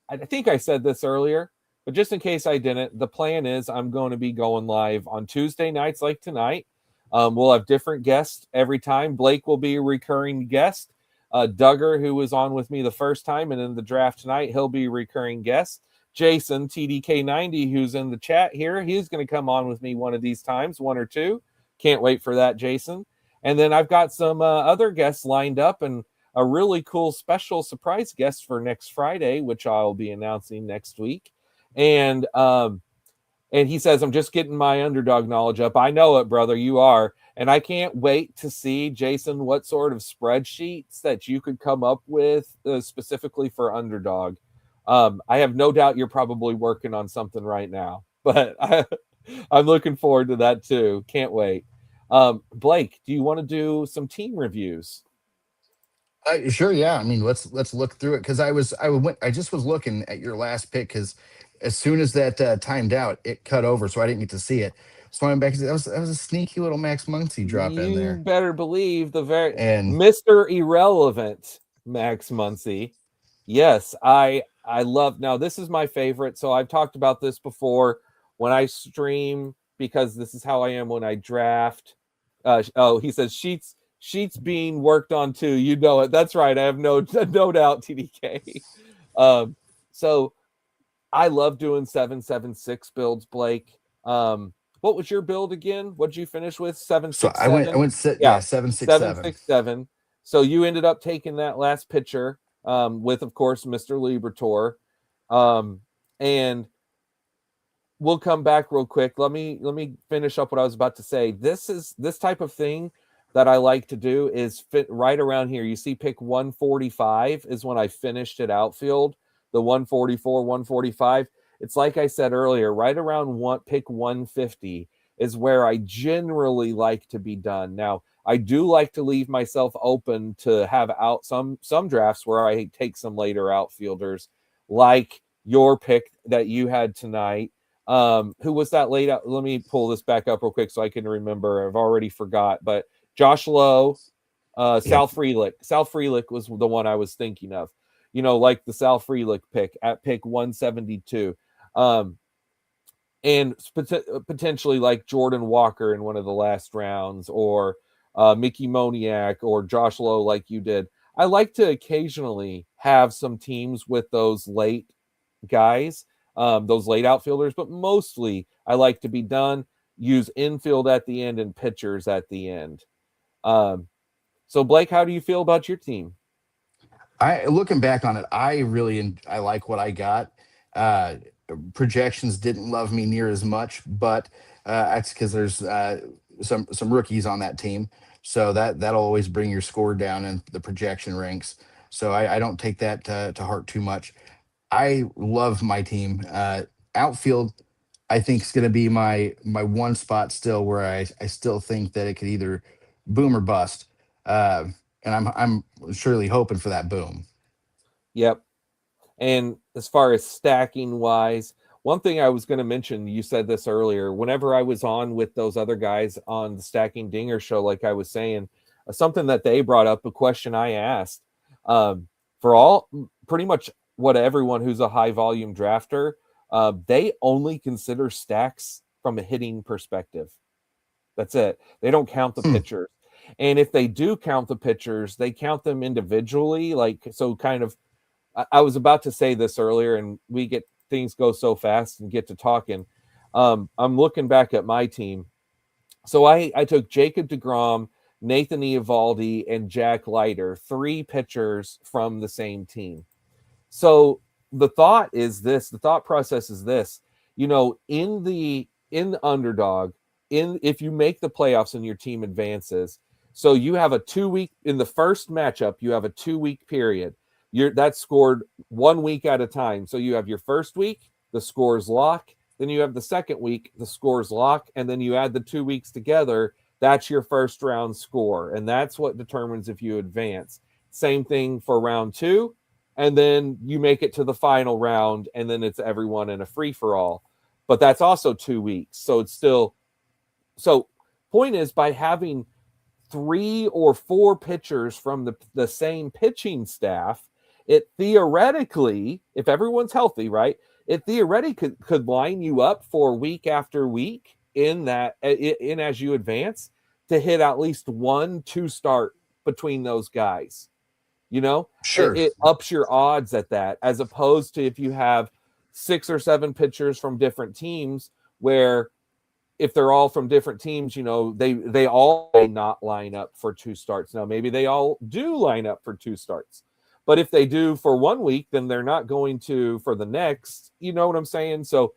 Speaker 1: I think I said this earlier, but just in case I didn't, the plan is I'm going to be going live on Tuesday nights like tonight. We'll have different guests every time. Blake will be a recurring guest. Duggar, who was on with me the first time and in the draft tonight, he'll be a recurring guest. Jason TDK90, who's in the chat here. He's going to come on with me one of these times, one or two. Can't wait for that, Jason. And then I've got some other guests lined up, and a really cool special surprise guest for next Friday, which I'll be announcing next week. And he says, I'm just getting my underdog knowledge up. I know it, brother. You are. And I can't wait to see, Jason, what sort of spreadsheets that you could come up with specifically for underdog. I have no doubt you're probably working on something right now, but I'm looking forward to that too. Can't wait. Blake, do you want to do some team reviews?
Speaker 2: Sure, yeah. I mean, let's look through it because I just was looking at your last pick because as soon as that timed out, it cut over, so I didn't get to see it. So I went back. That was a sneaky little Max Muncy drop in
Speaker 1: You
Speaker 2: there,
Speaker 1: better believe the very
Speaker 2: and
Speaker 1: Mr. Irrelevant Max Muncy. Yes, I love. Now this is my favorite. So I've talked about this before when I stream because this is how I am when I draft. He says sheets being worked on too. You know it. That's right. I have no no doubt. TDK. So I love doing 776 builds, Blake. What was your build again? What did you finish with? Seven
Speaker 2: so
Speaker 1: six seven.
Speaker 2: yeah,
Speaker 1: Yeah,
Speaker 2: 767.
Speaker 1: 767. So you ended up taking that last pitcher with, of course, Mr. Libertor. And we'll come back real quick. Let me finish up what I was about to say. This type of thing that I like to do is fit right around here. You see, pick 145 is when I finished at outfield. The 144, 145. It's like I said earlier, right around pick 150 is where I generally like to be done. Now, I do like to leave myself open to have out some drafts where I take some later outfielders, like your pick that you had tonight. Who was that late out? Let me pull this back up real quick so I can remember. I've already forgot, but Josh Lowe,
Speaker 2: Yep.
Speaker 1: Sal Frelick. Sal Frelick was the one I was thinking of. Like the Sal Frelick pick at pick 172. And potentially like Jordan Walker in one of the last rounds, or Mickey Moniak or Josh Lowe, like you did. I like to occasionally have some teams with those late guys, those late outfielders, but mostly I like to be done, use infield at the end and pitchers at the end. So Blake, how do you feel about your team?
Speaker 2: I looking back on it, I like what I got. Uh, Projections didn't love me near as much, but that's because there's some rookies on that team, so that'll always bring your score down in the projection ranks. So I don't take that to heart too much. I love my team. Outfield, I think is going to be my one spot still where I still think that it could either boom or bust. Uh, and I'm surely hoping for that boom.
Speaker 1: Yep. And as far as stacking wise, one thing I was going to mention, you said this earlier, whenever I was on with those other guys on the Stacking Dinger show, like I was saying, something that they brought up, a question I asked, for all pretty much what everyone who's a high volume drafter, they only consider stacks from a hitting perspective. That's it. They don't count the
Speaker 2: Hmm.
Speaker 1: pitchers. And if they do count the pitchers, they count them individually. Like, so kind of, I was about to say this earlier, and we get things go so fast and get to talking. I'm looking back at my team. So I took Jacob deGrom, Nathan Eovaldi, and Jack Leiter, three pitchers from the same team. So the thought process is this, in the underdog, if you make the playoffs and your team advances, so you have a 2 week in the first matchup, you have a 2 week period. That's scored 1 week at a time. So you have your first week, the scores lock, then you have the second week, the scores lock, and then you add the 2 weeks together. That's your first round score, and that's what determines if you advance. Same thing for round two, and then you make it to the final round, and then it's everyone in a free for all. But that's also 2 weeks, so it's still so. Point is, by having three or four pitchers from the same pitching staff, it theoretically, if everyone's healthy, right, it theoretically could line you up for week after week in as you advance to hit at least 1-2 start between those guys.
Speaker 2: Sure.
Speaker 1: It ups your odds at that, as opposed to if you have 6 or 7 pitchers from different teams, where if they're all from different teams, they all may not line up for 2 starts. Now maybe they all do line up for 2 starts. But if they do for 1 week, then they're not going to for the next. You know what I'm saying? So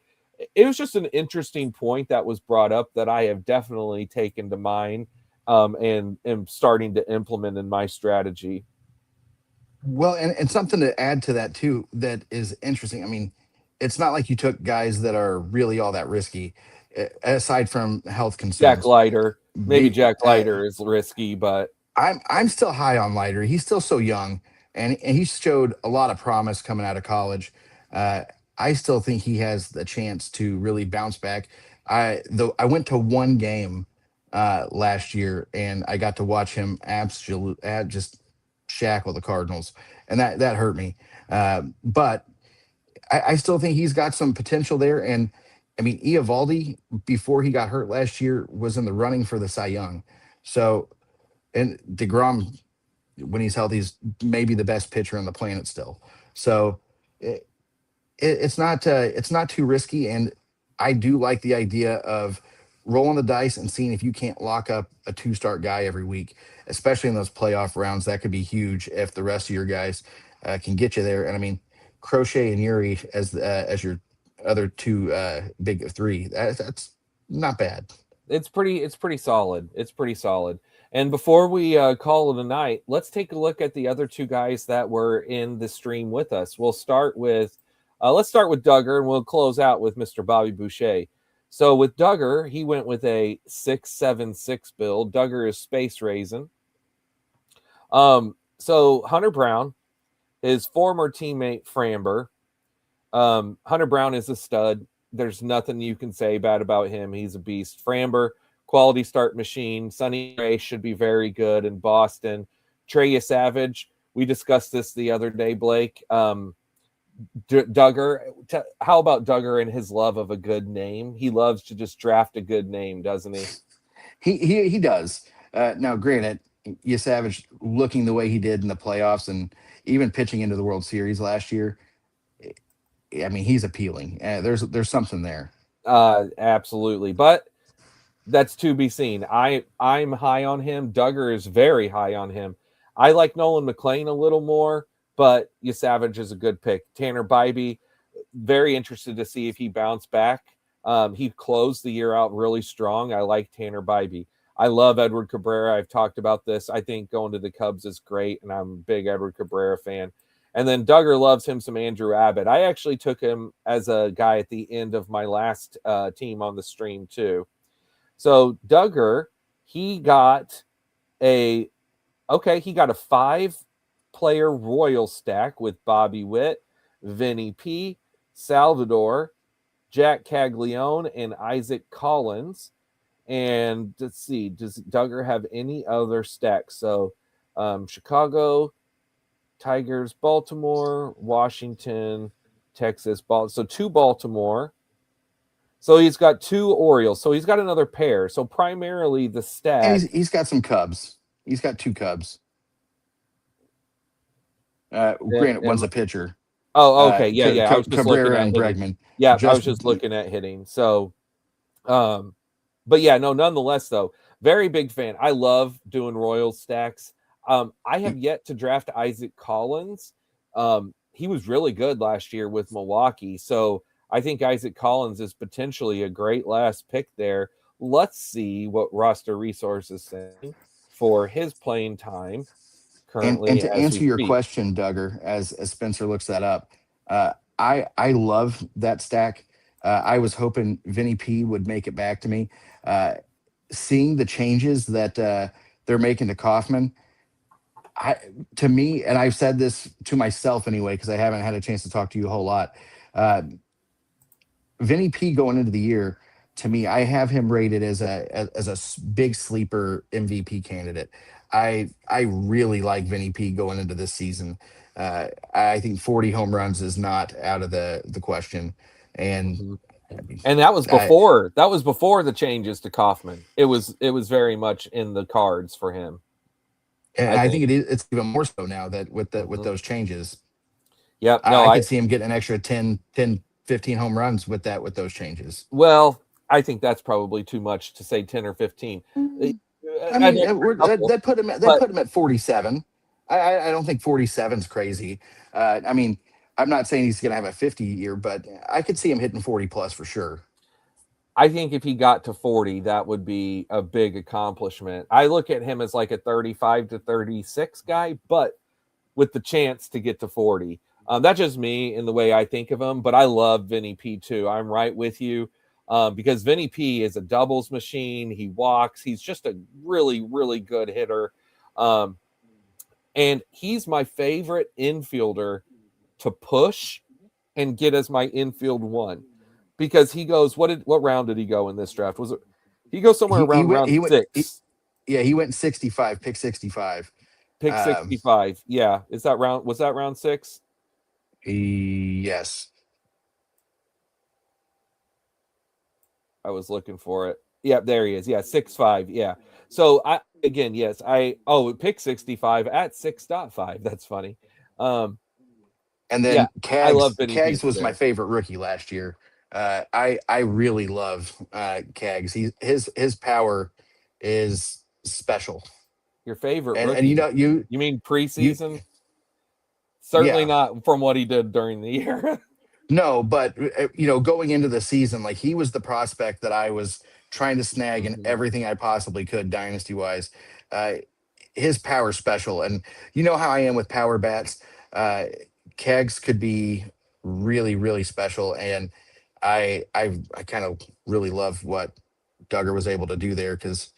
Speaker 1: it was just an interesting point that was brought up that I have definitely taken to mind, and am starting to implement in my strategy.
Speaker 2: Well, and something to add to that too that is interesting. I mean, it's not like you took guys that are really all that risky, aside from health
Speaker 1: Jack
Speaker 2: concerns.
Speaker 1: Leiter, maybe
Speaker 2: Be,
Speaker 1: Jack Leiter is risky, but
Speaker 2: I'm still high on Leiter. He's still so young, and he showed a lot of promise coming out of college. I still think he has the chance to really bounce back. I went to one game last year, and I got to watch him just shackle the Cardinals, and that hurt me. But I still think he's got some potential there. And I mean, Eovaldi, before he got hurt last year, was in the running for the Cy Young. So, and DeGrom, when he's healthy, is maybe the best pitcher on the planet still. So it's not too risky, and I do like the idea of rolling the dice and seeing if you can't lock up a 2 start guy every week, especially in those playoff rounds. That could be huge if the rest of your guys can get you there. And I mean, Crochet and Yuri as your other two big three. That's not bad.
Speaker 1: it's pretty solid. It's pretty solid. And before we call it a night, let's take a look at the other 2 guys that were in the stream with us. Let's start with Duggar, and we'll close out with Mr. Bobby Boucher. So with Duggar, he went with a 676 build. Duggar is space raising. So Hunter Brown, his former teammate Framber. Hunter Brown is a stud. There's nothing you can say bad about him. He's a beast. Framber, quality start machine. Sonny Gray should be very good in Boston. Trey Savage, we discussed this the other day, Blake. Duggar, how about Duggar and his love of a good name? He loves to just draft a good name, doesn't he?
Speaker 2: He does. Now, granted, Savage looking the way he did in the playoffs and even pitching into the World Series last year, I mean, he's appealing. There's something there.
Speaker 1: Absolutely. But that's to be seen. I'm high on him. Duggar is very high on him. I like Nolan McLean a little more, but Savage is a good pick. Tanner Bybee, very interested to see if he bounced back. He closed the year out really strong. I like Tanner Bybee. I love Edward Cabrera. I've talked about this. I think going to the Cubs is great, and I'm a big Edward Cabrera fan. And then Duggar loves him some Andrew Abbott. I actually took him as a guy at the end of my last team on the stream too. So Duggar, he got a he got a 5-player Royal stack with Bobby Witt, Vinny P, Salvador, Jack Caglione, and Isaac Collins. And let's see, does Duggar have any other stacks? So Chicago, Tigers, Baltimore, Washington, Texas, so 2 Baltimore. So he's got 2 Orioles. So he's got another pair. So primarily the
Speaker 2: And
Speaker 1: stack.
Speaker 2: he's got some Cubs. He's got 2 Cubs. Granted, one's a pitcher.
Speaker 1: Oh, okay. Yeah. I was just looking
Speaker 2: Cabrera
Speaker 1: at
Speaker 2: and
Speaker 1: hitting.
Speaker 2: Bregman.
Speaker 1: Yeah, I was
Speaker 2: Just
Speaker 1: just looking at hitting. So, but yeah, no, nonetheless, though, very big fan. I love doing Royal stacks. I have yet to draft Isaac Collins. He was really good last year with Milwaukee. So I think Isaac Collins is potentially a great last pick there. Let's see what roster resources saying for his playing time
Speaker 2: and
Speaker 1: currently
Speaker 2: to
Speaker 1: as we
Speaker 2: answer your
Speaker 1: speak.
Speaker 2: question, Duggar, as Spencer looks that up, I love that stack. I was hoping Vinny P would make it back to me. Uh, Seeing the changes that they're making to Kaufman, I to me, and I've said this to myself anyway because I haven't had a chance to talk to you a whole lot. Uh, Vinny P going into the year, to me, I have him rated as a big sleeper MVP candidate. I really like Vinny P going into this season. I think 40 home runs is not out of the question, and
Speaker 1: Mhm.
Speaker 2: I mean,
Speaker 1: And that was
Speaker 2: I
Speaker 1: before the changes to Kaufman. It was very much in the cards for him,
Speaker 2: and
Speaker 1: I
Speaker 2: I
Speaker 1: think.
Speaker 2: think it's even more so now that with
Speaker 1: Mhm.
Speaker 2: those changes,
Speaker 1: Yep. No,
Speaker 2: I could see him getting an extra 10 15 home runs with those changes.
Speaker 1: Well, I think that's probably too much to say 10 or 15.
Speaker 2: I
Speaker 1: I'd
Speaker 2: mean,
Speaker 1: like a couple,
Speaker 2: that
Speaker 1: but
Speaker 2: put him at 47. I don't think 47 is crazy. I mean, I'm not saying he's going to have a 50 year, but I could see him hitting 40 plus for sure.
Speaker 1: I think if he got to 40, that would be a big accomplishment. I look at him as like a 35 to 36 guy, but with the chance to get to 40. That's just me in the way I think of him, but I love Vinny P too. I'm right with you because Vinny P is a doubles machine. He walks. He's just a really, really good hitter. Um, and he's my favorite infielder to push and get as my infield one because he goes. What round did he go in this draft? Was it he goes somewhere
Speaker 2: He
Speaker 1: around
Speaker 2: went
Speaker 1: round six?
Speaker 2: yeah, he went 65, pick 65.
Speaker 1: Pick
Speaker 2: Um,
Speaker 1: 65. Yeah, is that round? Was that round six?
Speaker 2: yes.
Speaker 1: I was looking for it. Yeah, there he is. Yeah, 6'5". Yeah. So I again, yes, pick 65 at 6.5. That's funny. Um,
Speaker 2: And
Speaker 1: yeah,
Speaker 2: then
Speaker 1: I love Benny P
Speaker 2: Cags
Speaker 1: too
Speaker 2: was my
Speaker 1: there.
Speaker 2: favorite rookie last year. I really love Cags. His power is special.
Speaker 1: Your favorite
Speaker 2: And you
Speaker 1: rookie.
Speaker 2: know
Speaker 1: You mean
Speaker 2: you
Speaker 1: preseason? Certainly
Speaker 2: yeah.
Speaker 1: not from what he did during the year.
Speaker 2: No, but going into the season, like he was the prospect that I was trying to snag in
Speaker 1: Mhm.
Speaker 2: everything I possibly could, dynasty wise. Uh, his power special, and you know how I am with power bats. Uh, Kegs could be really, really special, and I kind of really love what Duggar was able to do there because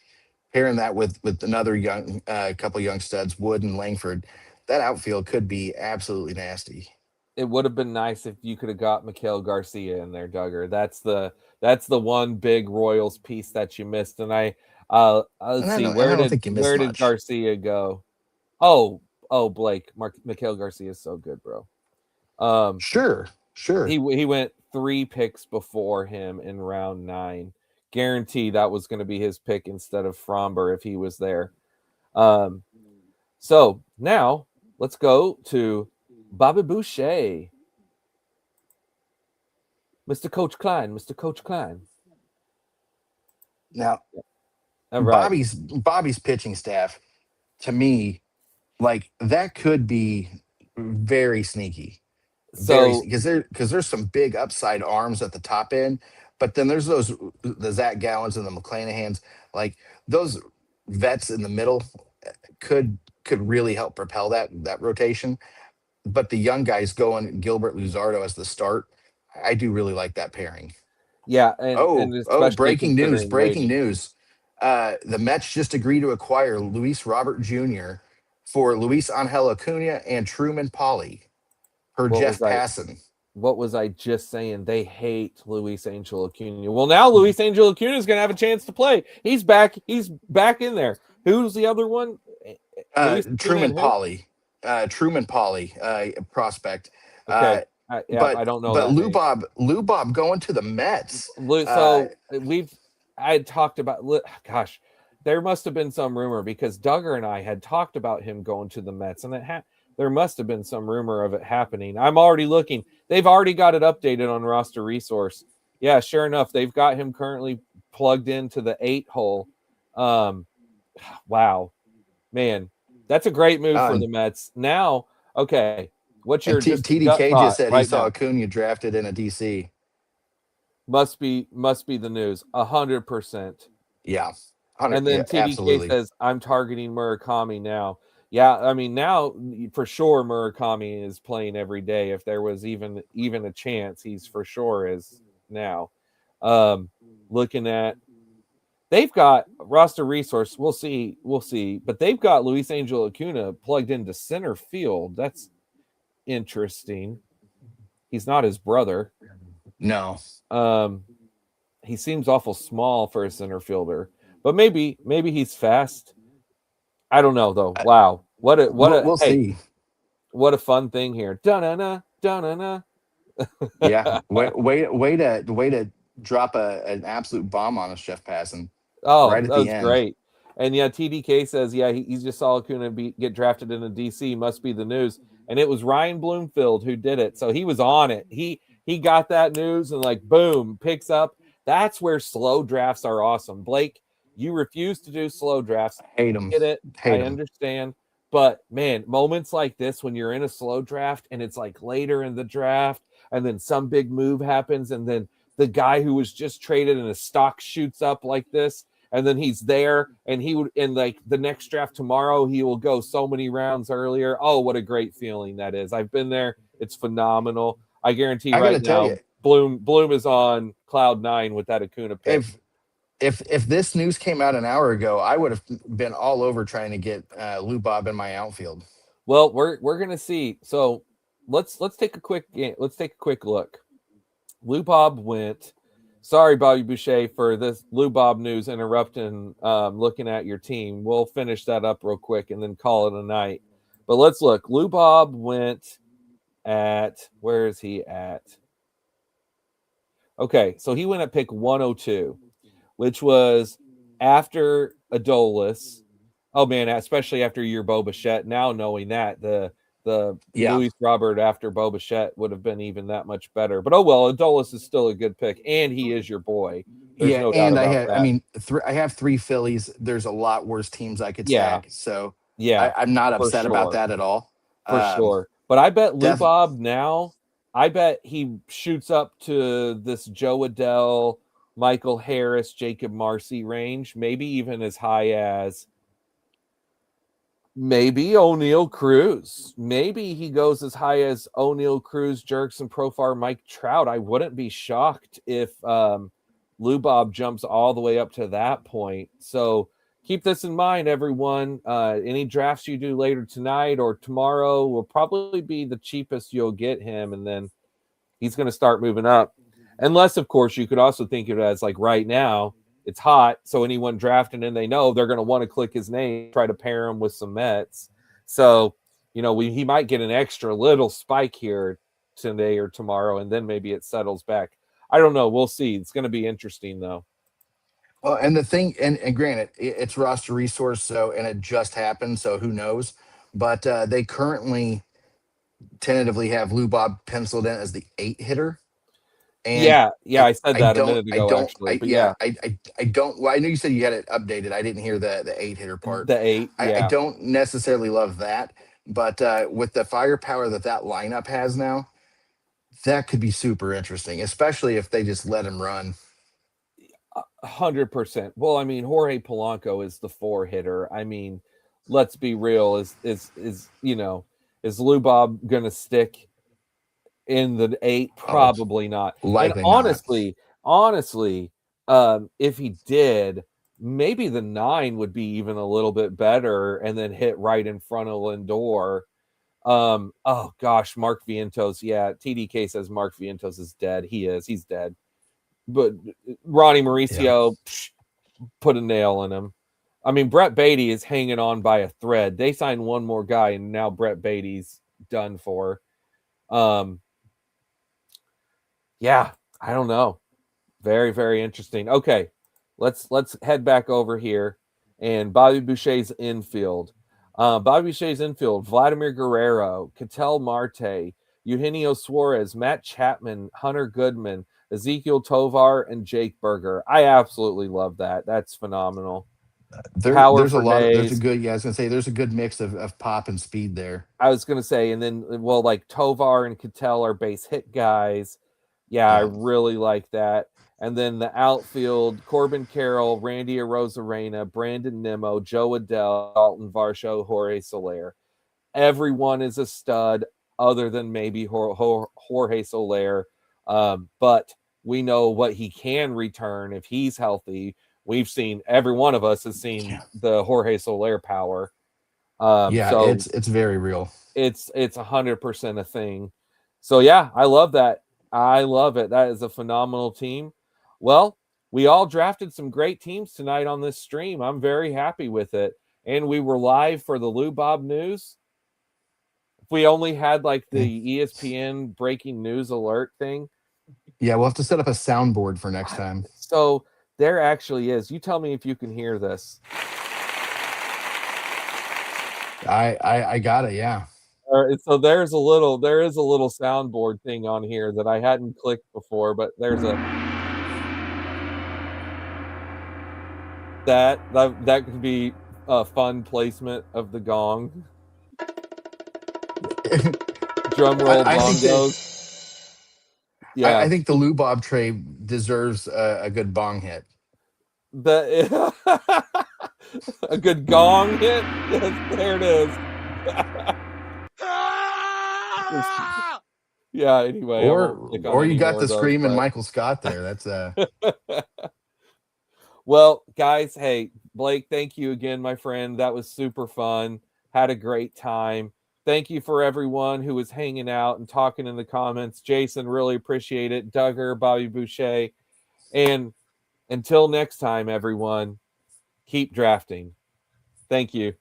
Speaker 2: pairing that with another young couple young studs, Wood and Langford, that outfield could be absolutely nasty.
Speaker 1: It would have been nice if you could have got Mikhail Garcia in there, Duggar. That's the one big Royals piece that you missed. And let's see,
Speaker 2: And I don't think you missed
Speaker 1: where did
Speaker 2: much.
Speaker 1: Garcia go? Oh, Blake, Mikhail Garcia is so good, bro. Um,
Speaker 2: Sure, sure.
Speaker 1: he went 3 picks before him in round 9. Guarantee that was going to be his pick instead of Fromber if he was there. Um, so now let's go to Bobby Boucher, Mr. Coach Klein, Mr. Coach Klein.
Speaker 2: Now,
Speaker 1: All right.
Speaker 2: Bobby's pitching staff, to me, like that could be very sneaky,
Speaker 1: So
Speaker 2: because there's some big upside arms at the top end, but then there's the Zach Gallons and the McClanahans, like those vets in the middle could really help propel that rotation. But the young guys going Gilbert Luzardo as the start, I do really like that pairing.
Speaker 1: yeah, and
Speaker 2: Oh,
Speaker 1: especially considering
Speaker 2: breaking
Speaker 1: Brady.
Speaker 2: news. The Mets just agreed to acquire Luis Robert Jr. for Luis Angel Acuna and Truman Polly per
Speaker 1: What was
Speaker 2: Jeff
Speaker 1: I
Speaker 2: Passan.
Speaker 1: what was I just saying? They hate Luis Angel Acuna. Well, now Luis Angel Acuna is going to have a chance to play. He's back. He's back in there. Who's the other one? Luis Acuna
Speaker 2: Truman
Speaker 1: and who?
Speaker 2: Polly. Truman Polly, prospect.
Speaker 1: Okay.
Speaker 2: Uh,
Speaker 1: Yeah, I don't know
Speaker 2: but
Speaker 1: that name.
Speaker 2: Lou Bob going to the Mets. Uh,
Speaker 1: So I had talked about, gosh, there must have been some rumor because Duggar and I had talked about him going to the Mets, and there must have been some rumor of it happening. I'm already looking. They've already got it updated on Roster Resource. Yeah, sure enough, they've got him currently plugged into the 8 hole. Um, wow, man, that's a great move for
Speaker 2: and
Speaker 1: the Mets. Now, okay, what's your just gut
Speaker 2: TDK just
Speaker 1: thought
Speaker 2: said he
Speaker 1: right
Speaker 2: saw
Speaker 1: now?
Speaker 2: Acuna drafted in a DC.
Speaker 1: Must be the news. 100%.
Speaker 2: Yeah, 100.
Speaker 1: And
Speaker 2: Yeah,
Speaker 1: then TDK
Speaker 2: absolutely.
Speaker 1: says, I'm targeting Murakami now. Yeah, I mean, now for sure Murakami is playing every day. If there was even a chance, he's for sure is now. Um, looking at they've got roster resource. We'll see. But they've got Luis Angel Acuna plugged into center field. That's interesting. He's not his brother.
Speaker 2: No,
Speaker 1: Um, he seems awful small for a center fielder, but maybe he's fast. I don't know though. Wow,
Speaker 2: we'll
Speaker 1: hey,
Speaker 2: see.
Speaker 1: what a fun thing here. Da-na-na, da-na-na.
Speaker 2: Yeah, way to drop an absolute bomb on us, Jeff Passan,
Speaker 1: Oh,
Speaker 2: right at
Speaker 1: that
Speaker 2: the
Speaker 1: was
Speaker 2: end.
Speaker 1: great. And yeah, TDK says, yeah, he just saw Acuna get drafted in a DC. Must be the news. And it was Ryan Bloomfield who did it. So he was on it. he got that news and like boom, picks up. That's where slow drafts are awesome. Blake, you refuse to do slow drafts.
Speaker 2: Hate them.
Speaker 1: Get it?
Speaker 2: Hate
Speaker 1: I
Speaker 2: them.
Speaker 1: understand. But man, moments like this when you're in a slow draft and it's like later in the draft and then some big move happens and then the guy who was just traded and his stock shoots up like this and then he's there and he would in like the next draft tomorrow he will go so many rounds earlier. Oh, what a great feeling that is. I've been there. It's phenomenal. I guarantee
Speaker 2: I got to
Speaker 1: right
Speaker 2: tell
Speaker 1: now
Speaker 2: you,
Speaker 1: Bloom is on cloud 9 with that Acuna pick.
Speaker 2: if this news came out an hour ago, I would have been all over trying to get Lou Bob in my outfield.
Speaker 1: Well, we're going to see. So, let's take a quick look. Lou Bob went. Sorry, Bobby Boucher, for this Lou Bob news interrupting looking at your team. We'll finish that up real quick and then call it a night. But let's look. Lou Bob went at, where is he at? Okay, so he went at pick 102, which was after Adolis. Oh man, especially after your Bo Bichette. Now knowing that the
Speaker 2: Yeah.
Speaker 1: Luis Robert after Bo Bichette would have been even that much better. But oh well, Adolis is still a good pick, and he is your boy. There's
Speaker 2: Yeah,
Speaker 1: no doubt
Speaker 2: and
Speaker 1: about
Speaker 2: I
Speaker 1: that.
Speaker 2: mean, I have three Phillies. There's a lot worse teams I could
Speaker 1: Yeah,
Speaker 2: stack, so
Speaker 1: yeah,
Speaker 2: I'm not
Speaker 1: for
Speaker 2: upset about
Speaker 1: sure,
Speaker 2: that at all.
Speaker 1: for sure. But I bet Lou
Speaker 2: Def,
Speaker 1: Bob now. I bet he shoots up to this Joe Adell, Michael Harris, Jacob Marcy range, maybe even as high as maybe O'Neal Cruz. Maybe he goes as high as O'Neal Cruz, Jerkson Profar, Mike Trout. I wouldn't be shocked if Lou Bob jumps all the way up to that point. So keep this in mind, everyone. Any drafts you do later tonight or tomorrow will probably be the cheapest you'll get him, and then he's going to start moving up. Unless, of course, you could also think of it as like right now, it's hot. So anyone drafting and they know they're going to want to click his name, try to pair him with some Mets. So, he might get an extra little spike here today or tomorrow, and then maybe it settles back. I don't know. We'll see. It's going to be interesting, though.
Speaker 2: well, and the thing, and granted, it's roster resource, so and it just happened, so who knows? But they currently tentatively have Lou Bob penciled in as the 8 hitter, and
Speaker 1: Yeah. Yeah. I said that a minute
Speaker 2: I
Speaker 1: ago,
Speaker 2: don't,
Speaker 1: actually. But yeah,
Speaker 2: I don't. Well, I know you said you had it updated. I didn't hear the 8 hitter part.
Speaker 1: the 8.
Speaker 2: I
Speaker 1: Yeah.
Speaker 2: don't necessarily love that, but with the firepower that lineup has now, that could be super interesting, especially if they just let him run.
Speaker 1: 100%. Well, I mean, Jorge Polanco is the 4 hitter. I mean, let's be real. Is Lou Bob gonna stick in the 8?
Speaker 2: Oh,
Speaker 1: Probably not. And
Speaker 2: likely not.
Speaker 1: honestly, if he did, maybe the 9 would be even a little bit better, and then hit right in front of Lindor. Oh gosh, Mark Vientos. Yeah, TDK says Mark Vientos is dead. He is. He's dead. But Ronnie
Speaker 2: Yeah.
Speaker 1: Mauricio put a nail in him. I mean, Brett Beatty is hanging on by a thread. They signed one more guy, and now Brett Beatty's done for. Um, yeah, I don't know. Very, very interesting. Okay, let's head back over here and Bobby Boucher's infield. Bobby Boucher's infield: Vladimir Guerrero, Ketel Marte, Eugenio Suarez, Matt Chapman, Hunter Goodman, Ezekiel Tovar, and Jake Berger. I absolutely love that. That's phenomenal. Power
Speaker 2: There's a
Speaker 1: for
Speaker 2: lot of there's a
Speaker 1: days.
Speaker 2: good, yeah, I was gonna say there's a good mix of pop and speed there.
Speaker 1: I was gonna say, and then well, like Tovar and Ketel are base hit guys. Yeah, I
Speaker 2: Yeah.
Speaker 1: really like that. And then the outfield: Corbin Carroll, Randy Arozarena, Brandon Nimmo, Joe Adell, Dalton Varsho, Jorge Soler. Everyone is a stud, other than maybe Jorge Soler. But we know what he can return if he's healthy. We've seen, every one of us has seen
Speaker 2: Yeah.
Speaker 1: the Jorge Soler power.
Speaker 2: Yeah,
Speaker 1: So
Speaker 2: it's very real.
Speaker 1: it's 100% a thing. So yeah, I love that. I love it. That is a phenomenal team. Well, we all drafted some great teams tonight on this stream. I'm very happy with it. And we were live for the Lou Bob news. If we only had like the
Speaker 2: Yeah.
Speaker 1: ESPN breaking news alert thing.
Speaker 2: Yeah, we'll have to set up a soundboard for next time.
Speaker 1: So there actually is. You tell me if you can hear this.
Speaker 2: I got it, yeah.
Speaker 1: All right, so there is a little soundboard thing on here that I hadn't clicked before, but there's that could be a fun placement of the gong. Drum roll
Speaker 2: I think that
Speaker 1: bongos. Yeah.
Speaker 2: I think the Lubob tray deserves a good bong hit.
Speaker 1: The a good gong hit. Yes, there it is. Yeah, anyway, I won't click on
Speaker 2: Or you
Speaker 1: any
Speaker 2: got
Speaker 1: more
Speaker 2: the
Speaker 1: of those,
Speaker 2: screaming
Speaker 1: but
Speaker 2: Michael Scott there. That's
Speaker 1: well, guys, hey, Blake, thank you again, my friend. That was super fun. Had a great time. Thank you for everyone who was hanging out and talking in the comments. Jason, really appreciate it. Duggar, Bobby Boucher. And until next time, everyone, keep drafting. Thank you.